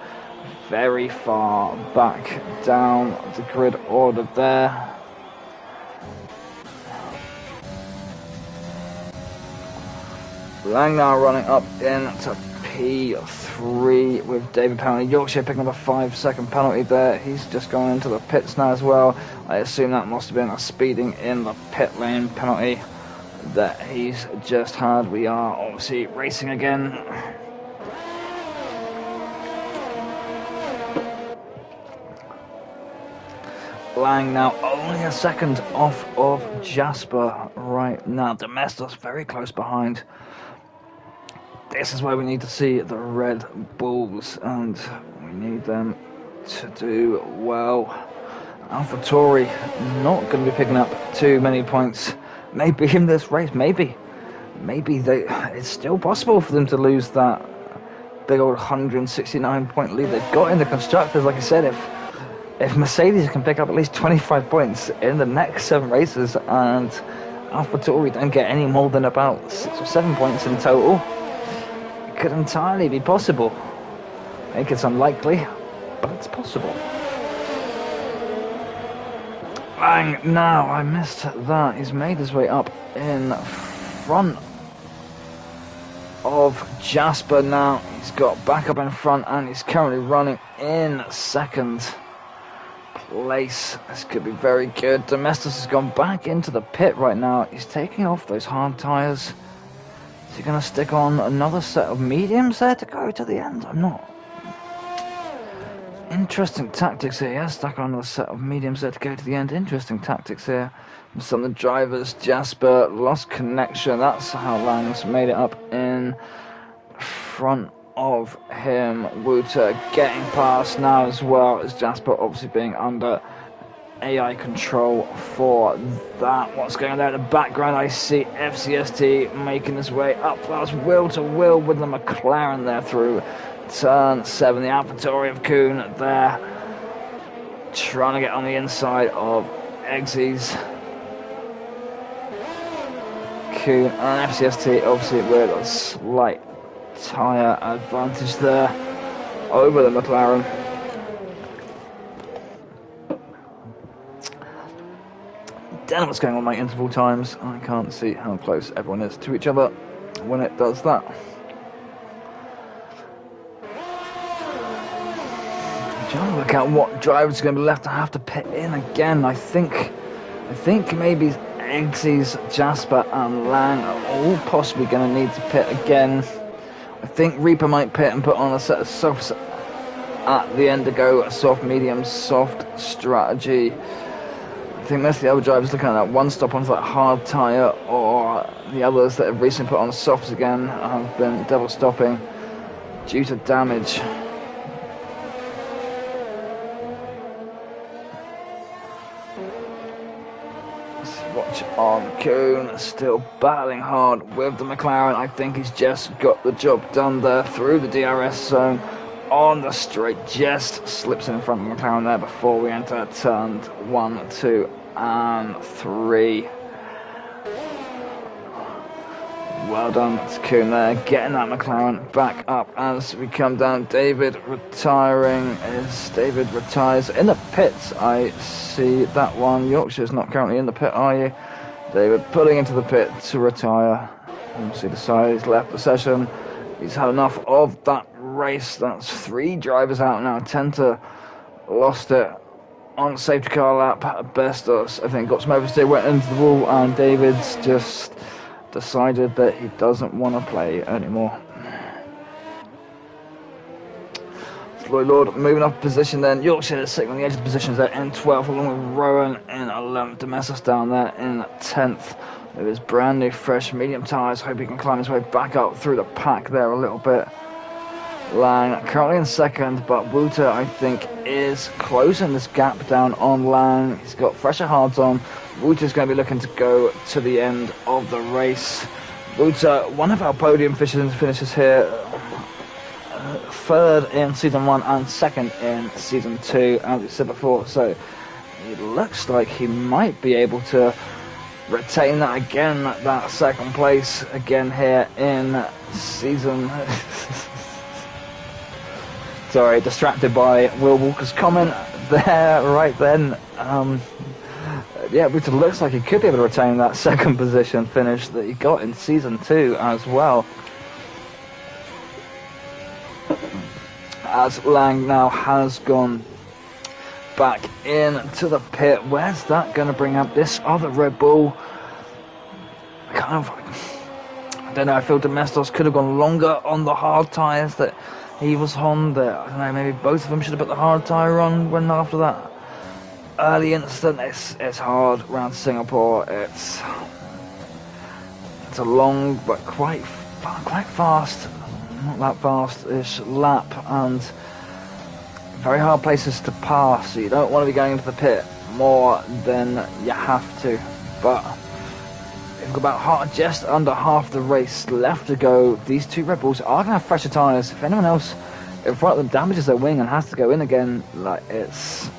very far back down the grid order there. Lang now running up into P3 with David penalty. Yorkshire picking up a 5-second penalty there. He's just gone into the pits now as well. I assume that must have been a speeding in the pit lane penalty that he's just had. We are obviously racing again. Lang now only a second off of Jasper right now. Domestos very close behind. This is where we need to see the Red Bulls, and we need them to do well. AlphaTauri not going to be picking up too many points. Maybe in this race, maybe it's still possible for them to lose that big old 169 point lead they've got in the constructors. Like I said, if Mercedes can pick up at least 25 points in the next 7 races and AlphaTauri don't get any more than about 6 or 7 points in total, it could entirely be possible. I think it's unlikely, but it's possible. Bang, now I missed that. He's made his way up in front of Jasper now. He's got back up in front and he's currently running in second place. This could be very good. Domestos has gone back into the pit right now. He's taking off those hard tyres. Is he going to stick on another set of mediums there to go to the end? I'm not. Interesting tactics here. Yeah, stuck on another set of mediums there to go to the end. Interesting tactics here. Some of the drivers. Jasper lost connection. That's how Lang's made it up in front of him. Wouter getting past now as well as Jasper obviously being under AI control for that. What's going on there in the background? I see FCST making his way up. That's wheel to wheel with the McLaren there through turn 7. The AlphaTauri of Kuhn there trying to get on the inside of Xz. Kuhn and FCST obviously with a slight tyre advantage there over the McLaren. Don't know what's going on in my interval times. I can't see how close everyone is to each other when it does that. Trying to work out what drivers are going to be left to have to pit in again. I think maybe Xz, Jasper and Lang are all possibly going to need to pit again. I think Reaper might pit and put on a set of softs at the end to go, a soft, medium, soft strategy. I think most of the other drivers looking at that one stop onto that hard tyre, or the others that have recently put on softs again have been double stopping due to damage. Watch on Kuhn, still battling hard with the McLaren. I think he's just got the job done there through the DRS zone on the straight, just slips in front of McLaren there before we enter turns 1, 2 and 3. Well done to Kuhn there, getting that McLaren back up as we come down. David retiring, as David retires in the pits. I see that one. Yorkshire's not currently in the pit, are you? David pulling into the pit to retire. You see the side, he's left the session. He's had enough of that race. That's 3 drivers out now. Tenta lost it on safety car lap. Bestos, I think, got some oversteer, went into the wall, and David's just decided that he doesn't want to play anymore. OLordyLord moving up position then. Yorkshire is sitting on the edge of the positions there in 12th, along with Rowan in 11th. Domestos down there in 10th with his brand new fresh medium tyres. Hope he can climb his way back up through the pack there a little bit. Lang currently in 2nd, but Wouter, I think, is closing this gap down on Lang. He's got fresher hards on. Wouter's going to be looking to go to the end of the race. Wouter, one of our podium finishes here. 3rd in Season 1 and 2nd in Season 2, as we said before. So it looks like he might be able to retain that again, that 2nd place again here in Season... Sorry, distracted by Will Walker's comment there right then. Yeah, Wouter looks like he could be able to retain that 2nd position finish that he got in Season 2 as well. As Lang now has gone back into the pit. Where's that going to bring up this other Red Bull? I don't know, I feel Domestos could have gone longer on the hard tyres that he was on. I don't know, maybe both of them should have put the hard tyre on when after that early incident. It's hard around Singapore. It's a long but quite fast, not that fast-ish lap, and very hard places to pass. So you don't want to be going into the pit more than you have to. But we've got about just under half the race left to go. These 2 Red Bulls are going to have fresher tyres. If anyone else in front of them damages their wing and has to go in again, like this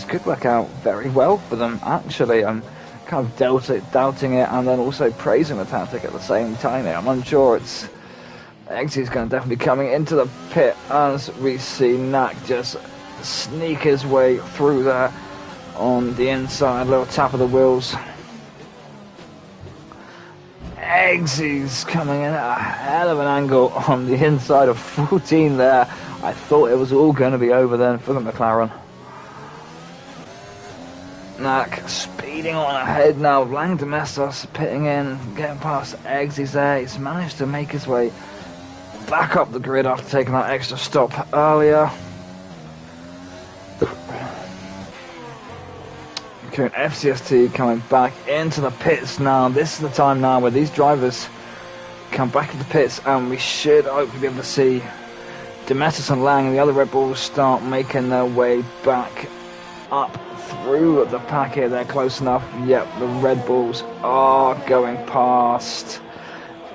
could work out very well for them, actually. I'm kind of doubting it and then also praising the tactic at the same time here. I'm unsure. Xz is going to definitely be coming into the pit as we see Nak just sneak his way through there on the inside. Little tap of the wheels. Xz coming in at a hell of an angle on the inside of 14 there. I thought it was all going to be over then for the McLaren. Nak speeding on ahead now. Lang Domestos pitting in, getting past Xz there. He's managed to make his way back up the grid after taking that extra stop earlier. FCST coming back into the pits now. This is the time now where these drivers come back into the pits, and we should hopefully be able to see Domestos and Lang and the other Red Bulls start making their way back up through the pack here. They're close enough. Yep, the Red Bulls are going past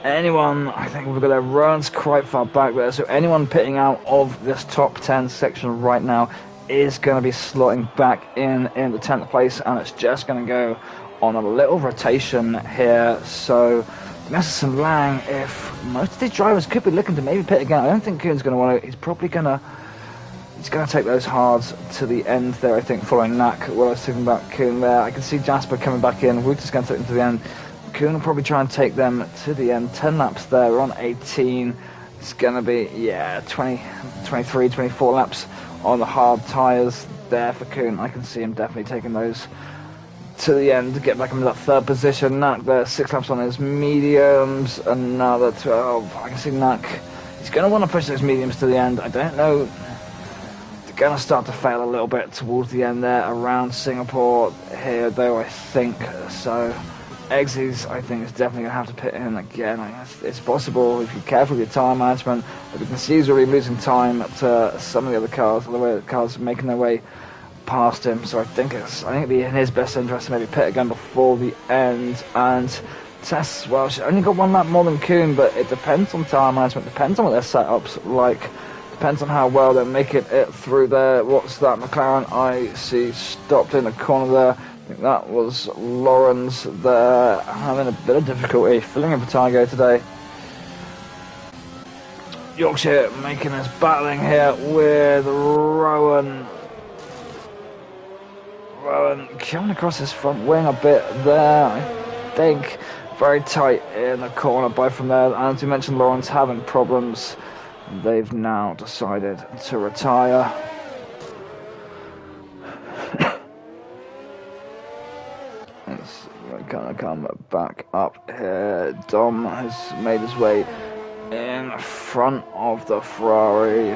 anyone. I think we've got their runs quite far back there, so anyone pitting out of this top 10 section right now is going to be slotting back in the 10th place, and it's just going to go on a little rotation here. So Domestos and Lang, if most of these drivers could be looking to maybe pit again, I don't think Kuhn's going to want to. He's probably going to take those hards to the end there, I think, following Nak. What I was talking about Kuhn there, I can see Jasper coming back in. Wouter's going to take them to the end. Kuhn will probably try and take them to the end. 10 laps there. We're on 18. It's going to be, 23, 24 laps on the hard tyres there for Kuhn. I can see him definitely taking those to the end to get back into that 3rd position. Nak there, 6 laps on his mediums, another 12. I can see Nak, he's going to want to push those mediums to the end. I don't know, they're going to start to fail a little bit towards the end there around Singapore here though, I think. So Xz, I think, is definitely going to have to pit in again. I guess it's possible if you're careful with your tyre management. But we can see he's already losing time to some of the other cars, the way the cars are making their way past him. So I think it'd be in his best interest to maybe pit again before the end. And Tess, well, she only got 1 lap more than Kuhn, but it depends on tyre management, depends on what their setup's like, Depends on how well they're making it through there. What's that McLaren I see stopped in the corner there? I think that was Lawrence there, having a bit of difficulty filling in for Tiger today. Yorkshire making his battling here with Rowan coming across his front wing a bit there, I think. Very tight in the corner, both from there. And as we mentioned, Lawrence having problems. They've now decided to retire. We're gonna come back up here. Dom has made his way in front of the Ferrari.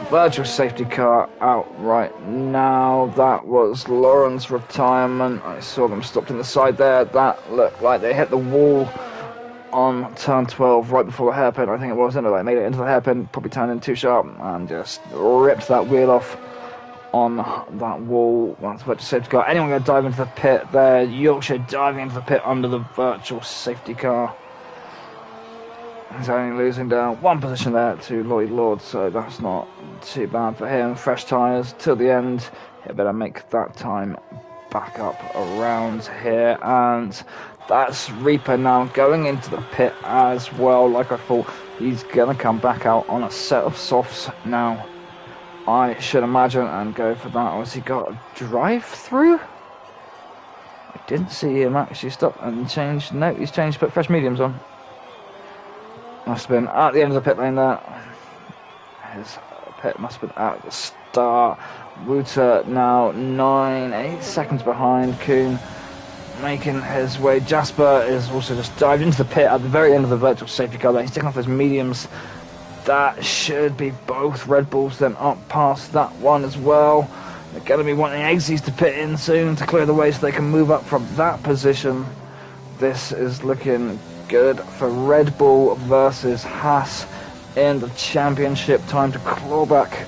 Virtual safety car out right now. That was Lauren's retirement. I saw them stopped in the side there. That looked like they hit the wall on turn 12 right before the hairpin. I think it was, didn't it? They made it into the hairpin, probably turned in too sharp and just ripped that wheel off on that wall. That's virtual safety car. Anyone going to dive into the pit there? Yorkshire diving into the pit under the virtual safety car. He's only losing down one position there to WouterVanDenBoom, so that's not too bad for him. Fresh tyres till the end. He better make that time back up around here. And that's Reaper now going into the pit as well. Like I thought, he's going to come back out on a set of softs now, I should imagine, and go for that. Has he got a drive-through? I didn't see him actually stop and change. No, he's changed, put fresh mediums on. Must have been at the end of the pit lane there. His pit must have been at the start. Wouter now 8 seconds behind. Kuhn making his way. Jasper is also just dived into the pit at the very end of the virtual safety car there. He's taking off his mediums. That should be both Red Bulls then up past that one as well. They're going to be wanting Xz to pit in soon to clear the way so they can move up from that position. This is looking good for Red Bull versus Haas in the championship. Time to claw back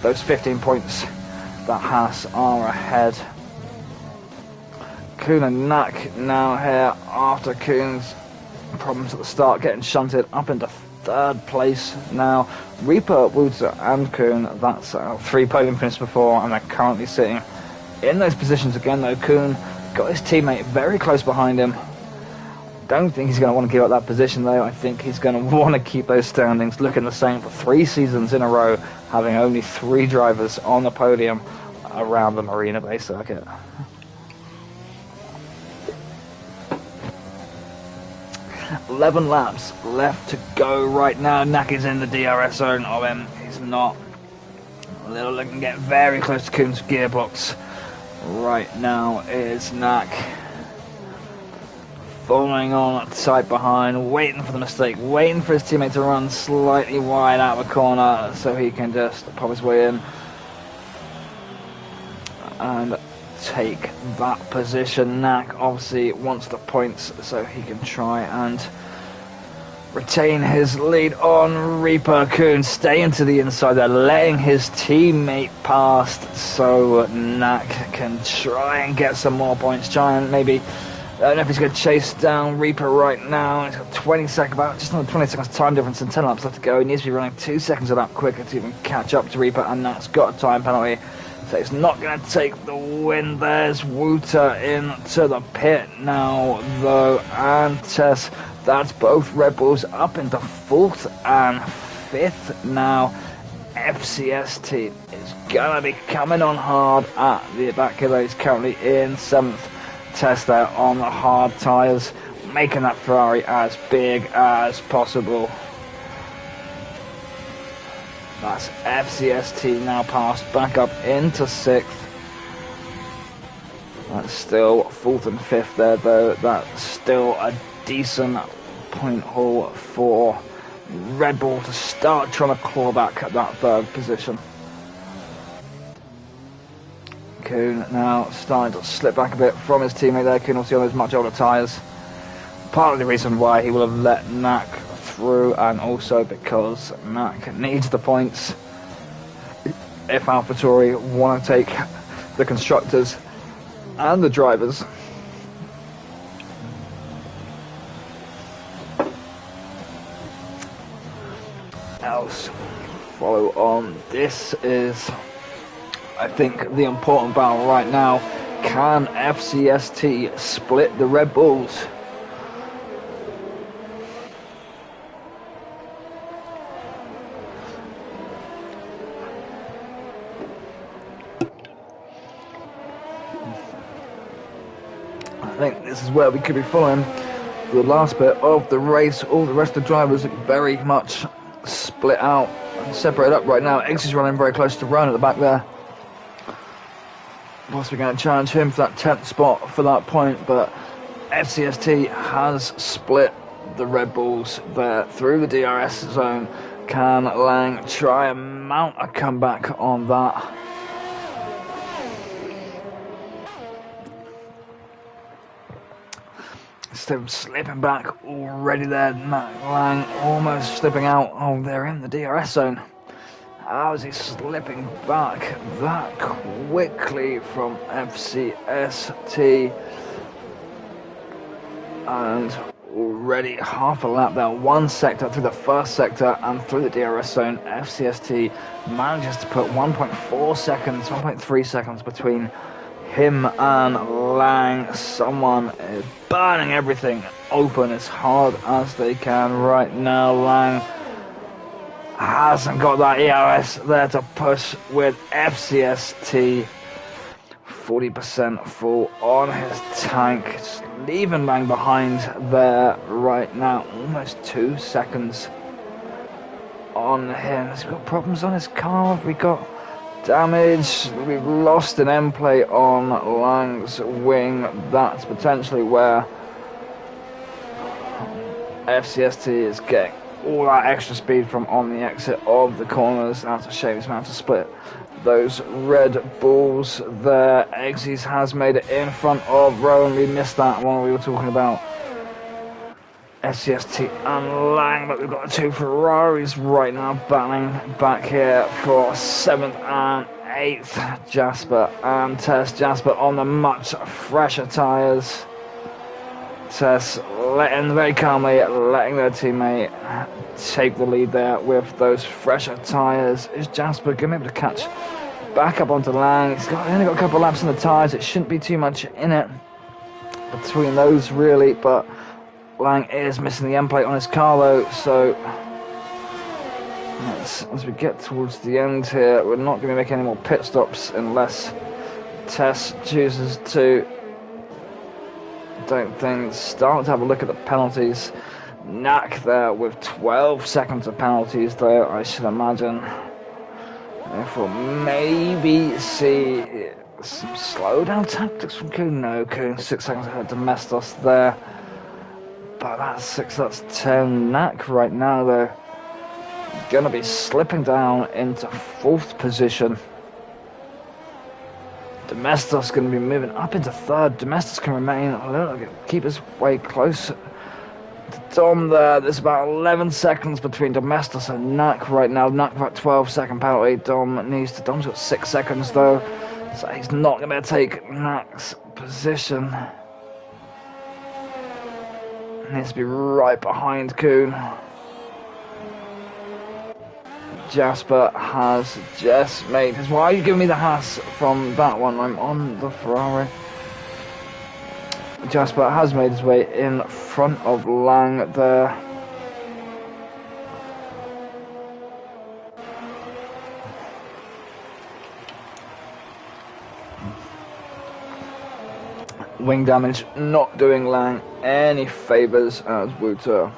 those 15 points that Haas are ahead. Kuhn and Knack now here after Kuhn's problems at the start, getting shunted up into third place now. Reaper, Wouter and Kuhn, that's 3 podium finishes before, and they're currently sitting in those positions again though. Kuhn got his teammate very close behind him. Don't think he's going to want to give up that position though. I think he's going to want to keep those standings looking the same for 3 seasons in a row, having only 3 drivers on the podium around the Marina Bay circuit. "11 laps left to go right now. Knack is in the DRS zone of him. He's not. Little looking get very close to Kuhn's gearbox. Right now is Knack. Following on tight behind, waiting for the mistake, waiting for his teammate to run slightly wide out of the corner so he can just pop his way in and take that position. Knack obviously wants the points so he can try and retain his lead on Reaper. Kuhn staying to the inside there, letting his teammate past so Knack can try and get some more points, try and maybe... I don't know if he's going to chase down Reaper right now. He's got 20 seconds, about just under 20 seconds time difference and 10 laps left to go. He needs to be running 2 seconds of that quicker to even catch up to Reaper, and that's got a time penalty. So he's not going to take the win. There's Wouter into the pit now, though, and Tess. That's both Red Bulls up into 4th and 5th now. FCST is going to be coming on hard at the back here. He's currently in 7th. Test there on the hard tyres, making that Ferrari as big as possible. That's FCST now passed back up into 6th. That's still 4th and 5th there though. That's still a decent point haul for Red Bull to start trying to claw back at that 3rd position. Kuhn now starting to slip back a bit from his teammate there. Kuhn obviously on those much older tyres. Part of the reason why he will have let Knack through, and also because Knack needs the points if AlphaTauri want to take the constructors and the drivers. Else follow on. This is, I think, the important battle right now. Can FCST split the Red Bulls? I think this is where we could be following the last bit of the race. All the rest of the drivers are very much split out and separated up right now. Xz is running very close to Rowan at the back there. Possibly going to challenge him for that 10th spot for that point, but FCST has split the Red Bulls there through the DRS zone. Can Lang try and mount a comeback on that? Still slipping back already there. Lang almost slipping out. Oh, they're in the DRS zone. How is he slipping back that quickly from FCST? And already half a lap there. One sector through the first sector and through the DRS zone. FCST manages to put 1.4 seconds, 1.3 seconds between him and Lang. Someone is burning everything open as hard as they can right now. Lang hasn't got that ERS there to push with FCST. 40% full on his tank, just leaving Lang behind there right now. Almost 2 seconds on him. Has he got problems on his car? Have we got damage? We've lost an end plate on Lang's wing. That's potentially where FCST is getting all that extra speed from on the exit of the corners. That's a shame. He's going to have to split those Red Bulls there. Xz has made it in front of Rowan. We missed that one. We were talking about FCST and Lang, but we've got the two Ferraris right now battling back here for 7th and 8th. Jasper and Tess. Jasper on the much fresher tyres. Tess letting very calmly, letting their teammate take the lead there with those fresher tyres. Is Jasper going to be able to catch back up onto Lang? He's only got a couple of laps in the tyres. It shouldn't be too much in it between those really, but Lang is missing the end plate on his car though, so as we get towards the end here, we're not going to make any more pit stops unless Tess chooses to. Don't think. Start to have a look at the penalties. Knack there with 12 seconds of penalties though, I should imagine. Therefore maybe see some slowdown tactics from Koon. No, Koon 6 seconds ahead to Domestos there. But that's 6, that's 10. Knack right now though, gonna be slipping down into 4th position. Domestos going to be moving up into 3rd. Domestos can remain a little bit, keep his way close to Dom there. There's about 11 seconds between Domestos and Knack right now. Knack got 12-second penalty. Dom's got 6 seconds though, so he's not going to take Knack's position. He needs to be right behind Koon. Jasper has just made his. Why are you giving me the Haas from that one? I'm on the Ferrari. Jasper has made his way in front of Lang there. Wing damage not doing Lang any favours as Wouter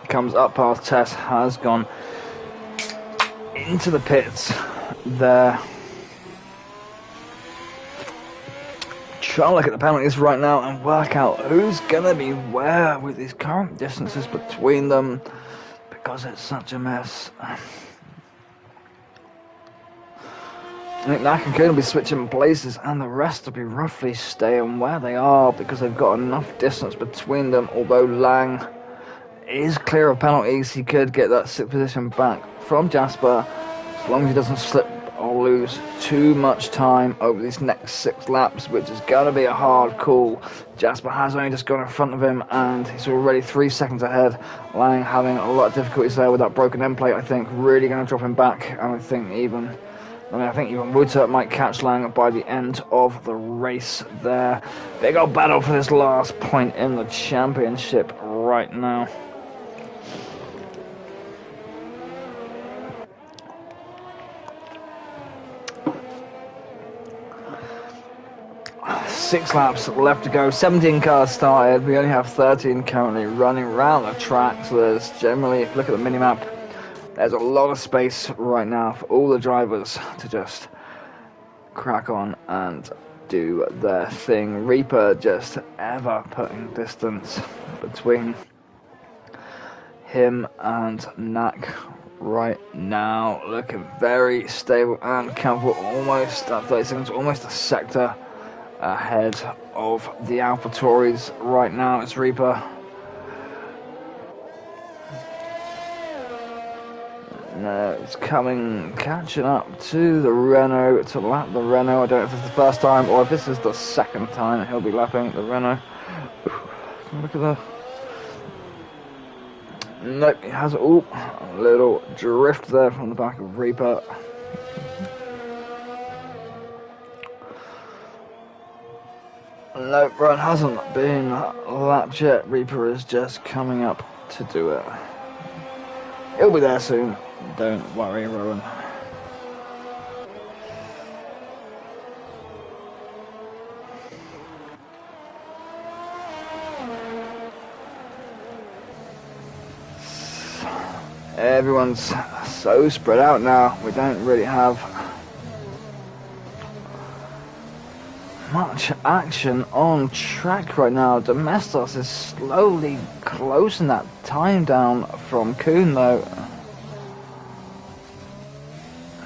comes up past Tess, has gone into the pits there. Trying to look at the penalties right now and work out who's gonna be where with these current distances between them, because it's such a mess. I think Knack and Koon will be switching places and the rest will be roughly staying where they are because they've got enough distance between them. Although Lang is clear of penalties, he could get that 6th position back from Jasper as long as he doesn't slip lose too much time over these next 6 laps, which is going to be a hard call. Jasper has only just gone in front of him, and he's already 3 seconds ahead. Lang having a lot of difficulties there with that broken end plate, I think, really going to drop him back, and I think even Wouter might catch Lang by the end of the race there. Big old battle for this last point in the championship right now. Six laps left to go, 17 cars started, we only have 13 currently running around the track, so there's generally, if you look at the minimap, there's a lot of space right now for all the drivers to just crack on and do their thing. Reaper just ever putting distance between him and Knack right now, looking very stable and comfortable, almost at 30 seconds, almost a sector ahead of the AlphaTauris right now. It's Reaper. No, it's catching up to the Renault, to lap the Renault. I don't know if this is the first time or if this is the second time he'll be lapping the Renault. Look at that. Nope, he has a little drift there from the back of Reaper. Nope, Rowan hasn't been lapped yet. Reaper is just coming up to do it. He'll be there soon. Don't worry, Rowan. Everyone's so spread out now. We don't really have much action on track right now. Domestos is slowly closing that time down from Kuhn though.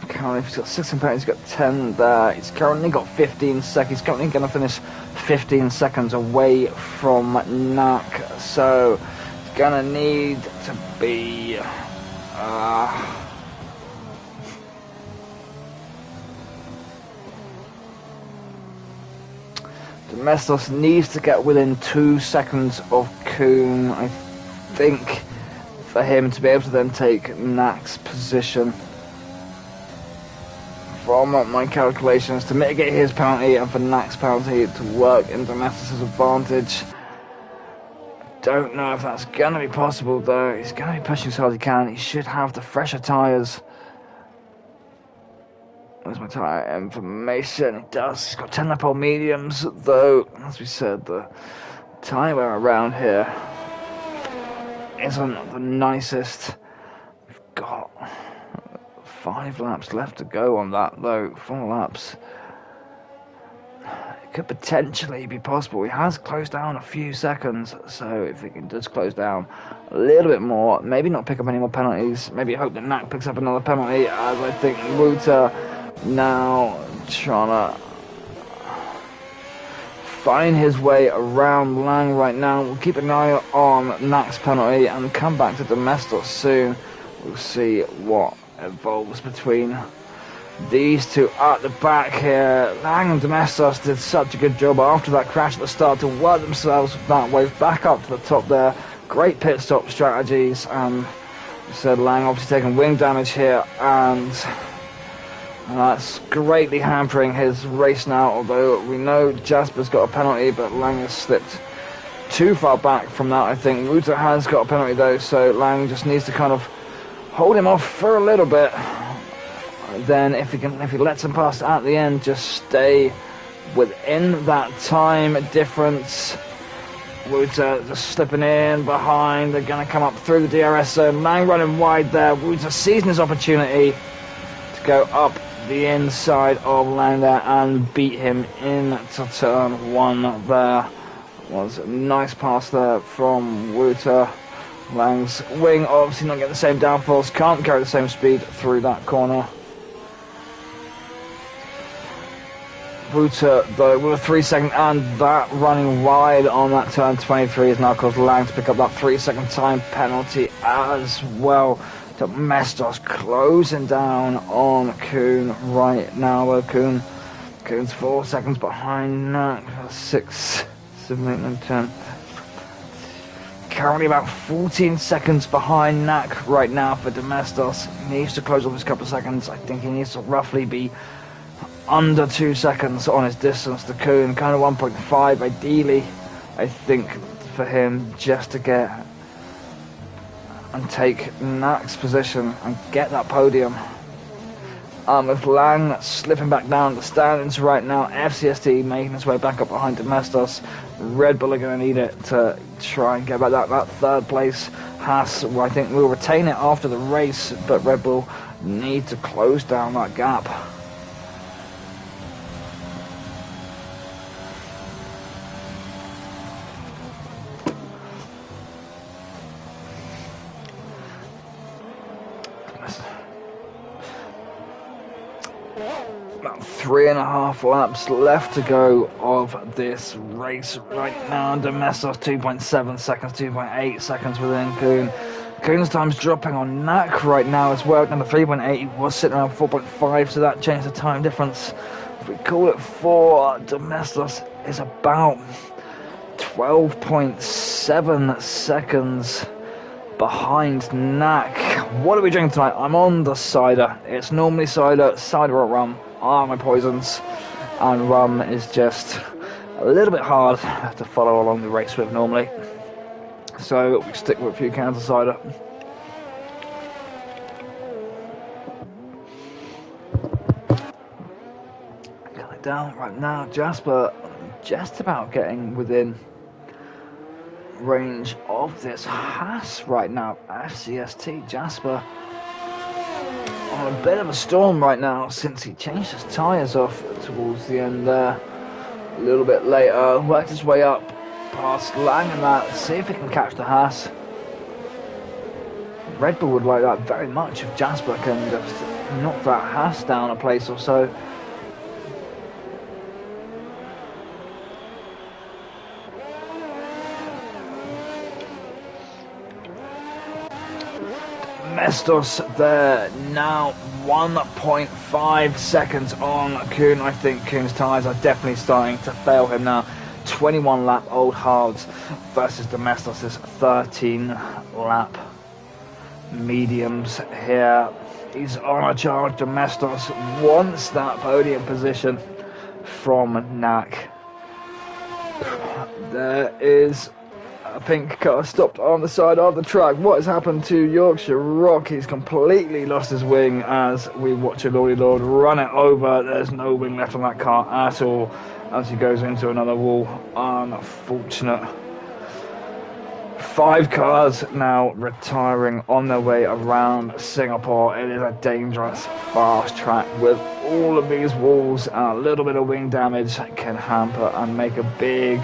Currently he's got 16 points, he's got 10 there. He's currently got 15 seconds. He's currently going to finish 15 seconds away from Knack. So he's going to need to be Domestos needs to get within 2 seconds of Kuhn, I think, for him to be able to then take Knack's position. From my calculations, to mitigate his penalty and for Knack's penalty to work in Domestos' advantage. Don't know if that's going to be possible though. He's going to be pushing as hard as he can. He should have the fresher tyres. There's my tyre information. It does. He's got 10 lap old mediums, though, as we said, the tyre wear around here isn't the nicest. We've got 5 laps left to go on that, though. 4 laps. It could potentially be possible. He has closed down a few seconds, so if he can just close down a little bit more, maybe not pick up any more penalties, maybe hope that Knack picks up another penalty, as I think Wouter now trying to find his way around Lang right now. We'll keep an eye on Knack's penalty and come back to Domestos soon. We'll see what evolves between these two at the back here. Lang and Domestos did such a good job after that crash at the start to work themselves that way back up to the top there. Great pit stop strategies, and said Lang obviously taking wing damage here, and that's greatly hampering his race now, although we know Jasper's got a penalty, but Lang has slipped too far back from that. I think Wouter has got a penalty though, so Lang just needs to kind of hold him off for a little bit. Then if he lets him pass at the end, just stay within that time difference. Wouter just slipping in behind. They're going to come up through the DRS zone. Lang running wide there. Wouter seizing his opportunity to go up the inside of Lang there and beat him into turn 1 there. Was a nice pass there from Wouter. Lang's wing obviously not getting the same downforce, can't carry the same speed through that corner. Wouter though with a 3 second, and that running wide on that turn 23 has now caused Lang to pick up that 3 second time penalty as well. Domestos closing down on Kuhn right now. Kuhn's 4 seconds behind Knack. 6, 7, 8, 9, 10. Currently about 14 seconds behind Knack right now for Domestos. He needs to close off his couple of seconds. I think he needs to roughly be under 2 seconds on his distance to Kuhn. Kind of 1.5 ideally, I think, for him, just to get and take Knack's position and get that podium. With Lang slipping back down the standings right now, FCST making its way back up behind Domestos. Red Bull are going to need it to try and get back that third place. Haas, I think, will retain it after the race, but Red Bull need to close down that gap. About 3.5 laps left to go of this race right now. Domestos 2.7 seconds, 2.8 seconds within Kuhn. Kuhn's time's dropping on Knack right now as well. Number 3.8, he was sitting around 4.5, so that changed the time difference. If we call it 4, Domestos is about 12.7 seconds behind Knack. What are we drinking tonight? I'm on the cider. It's normally cider or rum are my poisons, and rum is just a little bit hard to follow along the race with normally, so we stick with a few cans of cider. Cut it down right now. Jasper just about getting within range of this Haas right now. FCST Jasper on a bit of a storm right now since he changed his tyres off towards the end there. A little bit later, worked his way up past Lang and that, see if he can catch the Haas. Red Bull would like that very much if Jasper can just knock that Haas down a place or so. Domestos there now 1.5 seconds on Kuhn. I think Kuhn's tyres are definitely starting to fail him now. 21 lap old hards versus Domestos' 13 lap mediums here. He's on a charge. Domestos wants that podium position from Knack. There is a pink car stopped on the side of the track. What has happened to YorkshireRock? He's completely lost his wing as we watch OLordyLord run it over. There's no wing left on that car at all as he goes into another wall. Unfortunate. 5 cars now retiring on their way around Singapore. It is a dangerous, fast track with all of these walls, and a little bit of wing damage can hamper and make a big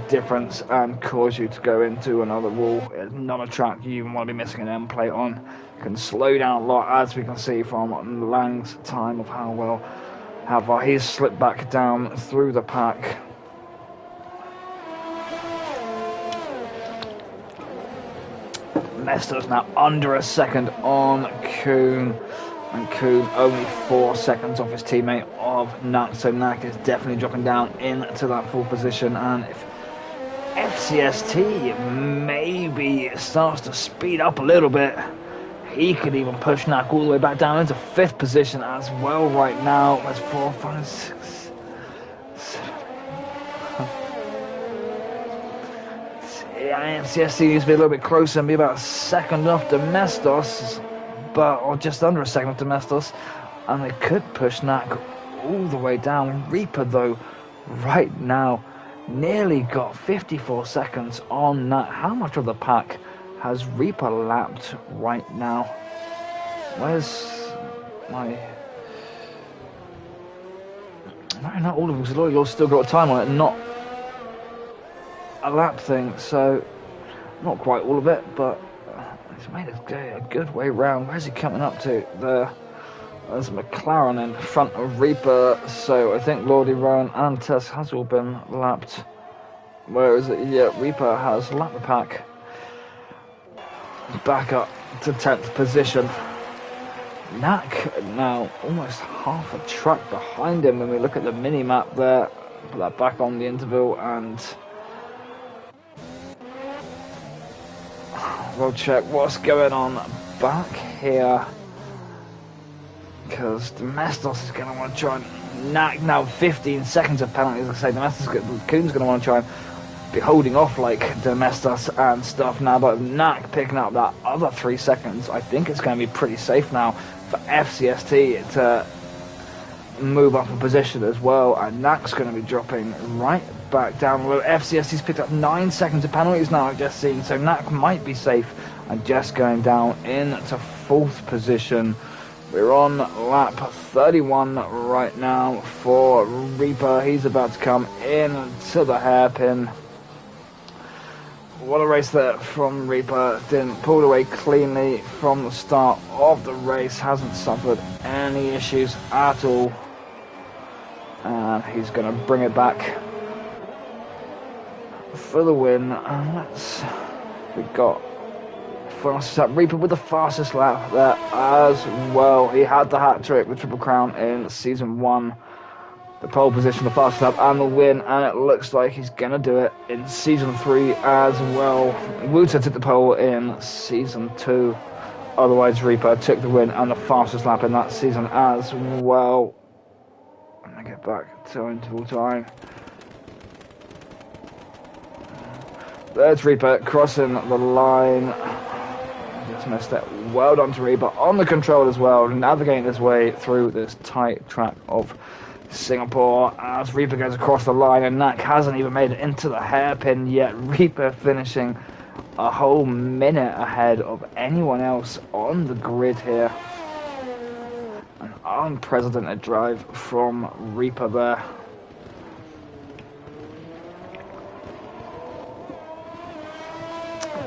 difference and cause you to go into another wall. It's not a track you even want to be missing an end plate on. You can slow down a lot, as we can see from Lang's time of how far he's slipped back down through the pack. Domestos now under a second on Kuhn, and Kuhn only 4 seconds off his teammate of Knack, so Knack is definitely dropping down into that 4th position, and if FCST maybe starts to speed up a little bit, he could even push Knack all the way back down into 5th position as well right now. That's 4, 5, 6, 7. FCST needs to be a little bit closer and be about a second off Domestos, or just under a second off Domestos, and they could push Knack all the way down. Reaper, though, right now, nearly got 54 seconds on Knack. How much of the pack has Reaper lapped right now? Where's my... No, not all of them, because OLordyLord's still got time on it, not a lap thing, so not quite all of it, but he's made a good way round. Where's he coming up to? There's McLaren in front of Reaper, so I think Lordy, Rowan and Tess has all been lapped. Where is it? Yeah, Reaper has lapped the pack back up to 10th position. Knack now almost half a track behind him when we look at the mini-map there. Put that back on the interval and we'll check what's going on back here, because Domestos is going to want to try and Knack now 15 seconds of penalties. Like I say, Domestos, Kuhn's going to want to try and be holding off like Domestos and stuff now, but Knack picking up that other 3 seconds, I think it's going to be pretty safe now for FCST to move up a position as well, and Knack's going to be dropping right back down low. FCST's picked up 9 seconds of penalties now, I've just seen, so Knack might be safe and just going down into 4th position. We're on lap 31 right now for Reaper. He's about to come in to the hairpin. What a race there from Reaper. Didn't pull away cleanly from the start of the race. Hasn't suffered any issues at all. And he's going to bring it back for the win. And we got fastest lap. Reaper with the fastest lap there as well. He had the hat trick, the Triple Crown in Season 1. The pole position, the fastest lap, and the win, and it looks like he's going to do it in Season 3 as well. Wouter took the pole in Season 2. Otherwise, Reaper took the win and the fastest lap in that season as well. I'm going to get back to interval time. There's Reaper crossing the line. Just missed it. Well done to Reaper on the control as well, navigating his way through this tight track of Singapore as Reaper goes across the line, and Knack hasn't even made it into the hairpin yet. Reaper finishing a whole minute ahead of anyone else on the grid here. An unprecedented drive from Reaper there.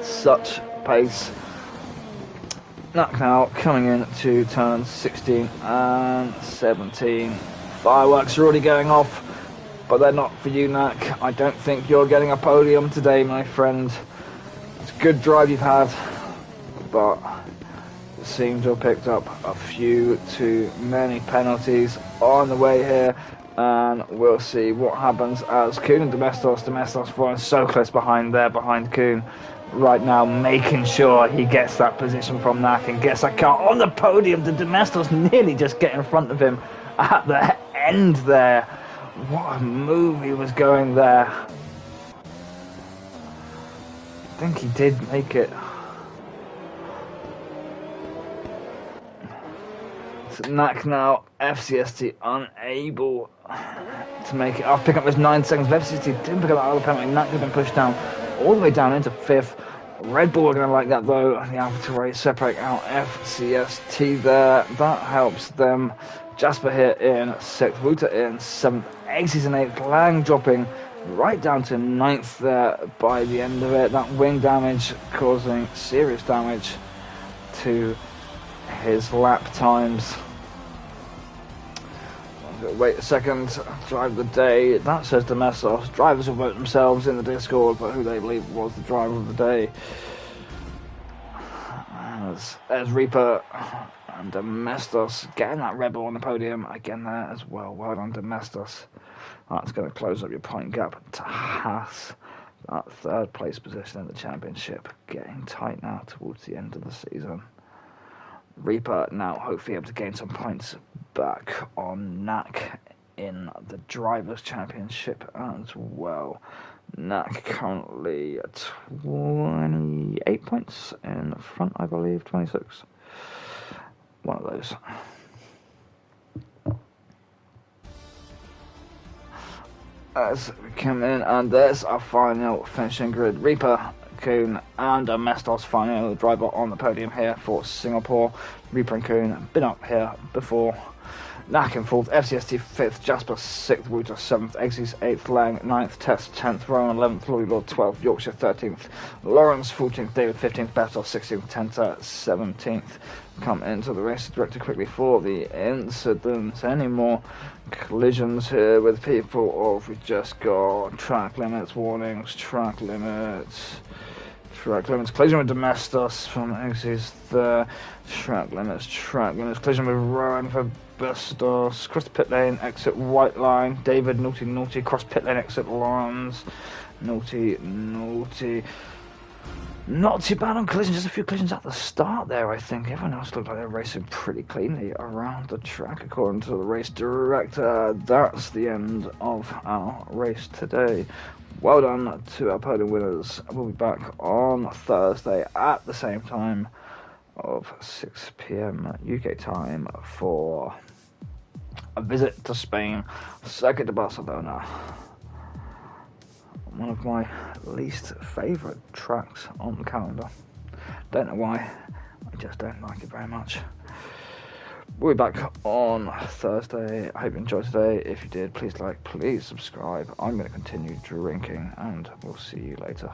Such pace. Knack now coming in to turns 16 and 17. Fireworks are already going off, but they're not for you, Knack. I don't think you're getting a podium today, my friend. It's a good drive you've had, but it seems to have picked up a few too many penalties on the way here, and we'll see what happens as Kuhn and Domestos falling so close behind Kuhn right now, making sure he gets that position from Knack and gets that car on the podium. The Domestos nearly just get in front of him at the end there. What a move he was going there. I think he did make it. So Knack now, FCST unable to make it. I'll pick up his 9 seconds. FCST didn't pick up that other penalty. Knack had been pushed down all the way down into 5th. Red Bull are going to like that though. The AlphaBetic separate out FCST there. That helps them. Jasper here in 6th, Wouter in 7th, Xz in 8th, Lang dropping right down to 9th there by the end of it. That wing damage causing serious damage to his lap times. Wait a second, drive of the day. That says Domestos. Drivers will vote themselves in the Discord, but who they believe was the driver of the day. As Reaper and Domestos getting that Rebel on the podium again there as well. Well done, Domestos. That's going to close up your point gap to Haas. That 3rd place position in the championship getting tight now towards the end of the season. Reaper now hopefully able to gain some points back on Knack in the Drivers' Championship as well. Knack currently 28 points in front, I believe, 26. One of those. As we come in, and there's our final finishing grid. Reaper, Kuhn and Domestos final driver on the podium here for Singapore. Reaper and Kuhn been up here before. Knack in 4th, FCST 5th, Jasper 6th, Wouter 7th, Xz 8th, Lang 9th, Test 10th, Rowan 11th, LordyLord 12th, Yorkshire 13th, Lawrence 14th, David 15th, Betos 16th, Tenta 17th. Come into the race director quickly for the incidents. Any more collisions here with people, or have we just got track limits, warnings, track limits, Track limits, collision with Domestos from X's there. Track limits, collision with Rowan for Bestos. Cross the pit lane, exit white line. David, naughty, cross pit lane, exit lines. Naughty. Not too bad on collision, just a few collisions at the start there, I think. Everyone else looked like they're racing pretty cleanly around the track, according to the race director. That's the end of our race today. Well done to our podium winners. We'll be back on Thursday at the same time of 6 PM UK time for a visit to Spain, circuit to Barcelona. One of my least favourite tracks on the calendar. Don't know why, I just don't like it very much. We'll be back on Thursday. I hope you enjoyed today. If you did, please like, please subscribe. I'm going to continue drinking, and we'll see you later.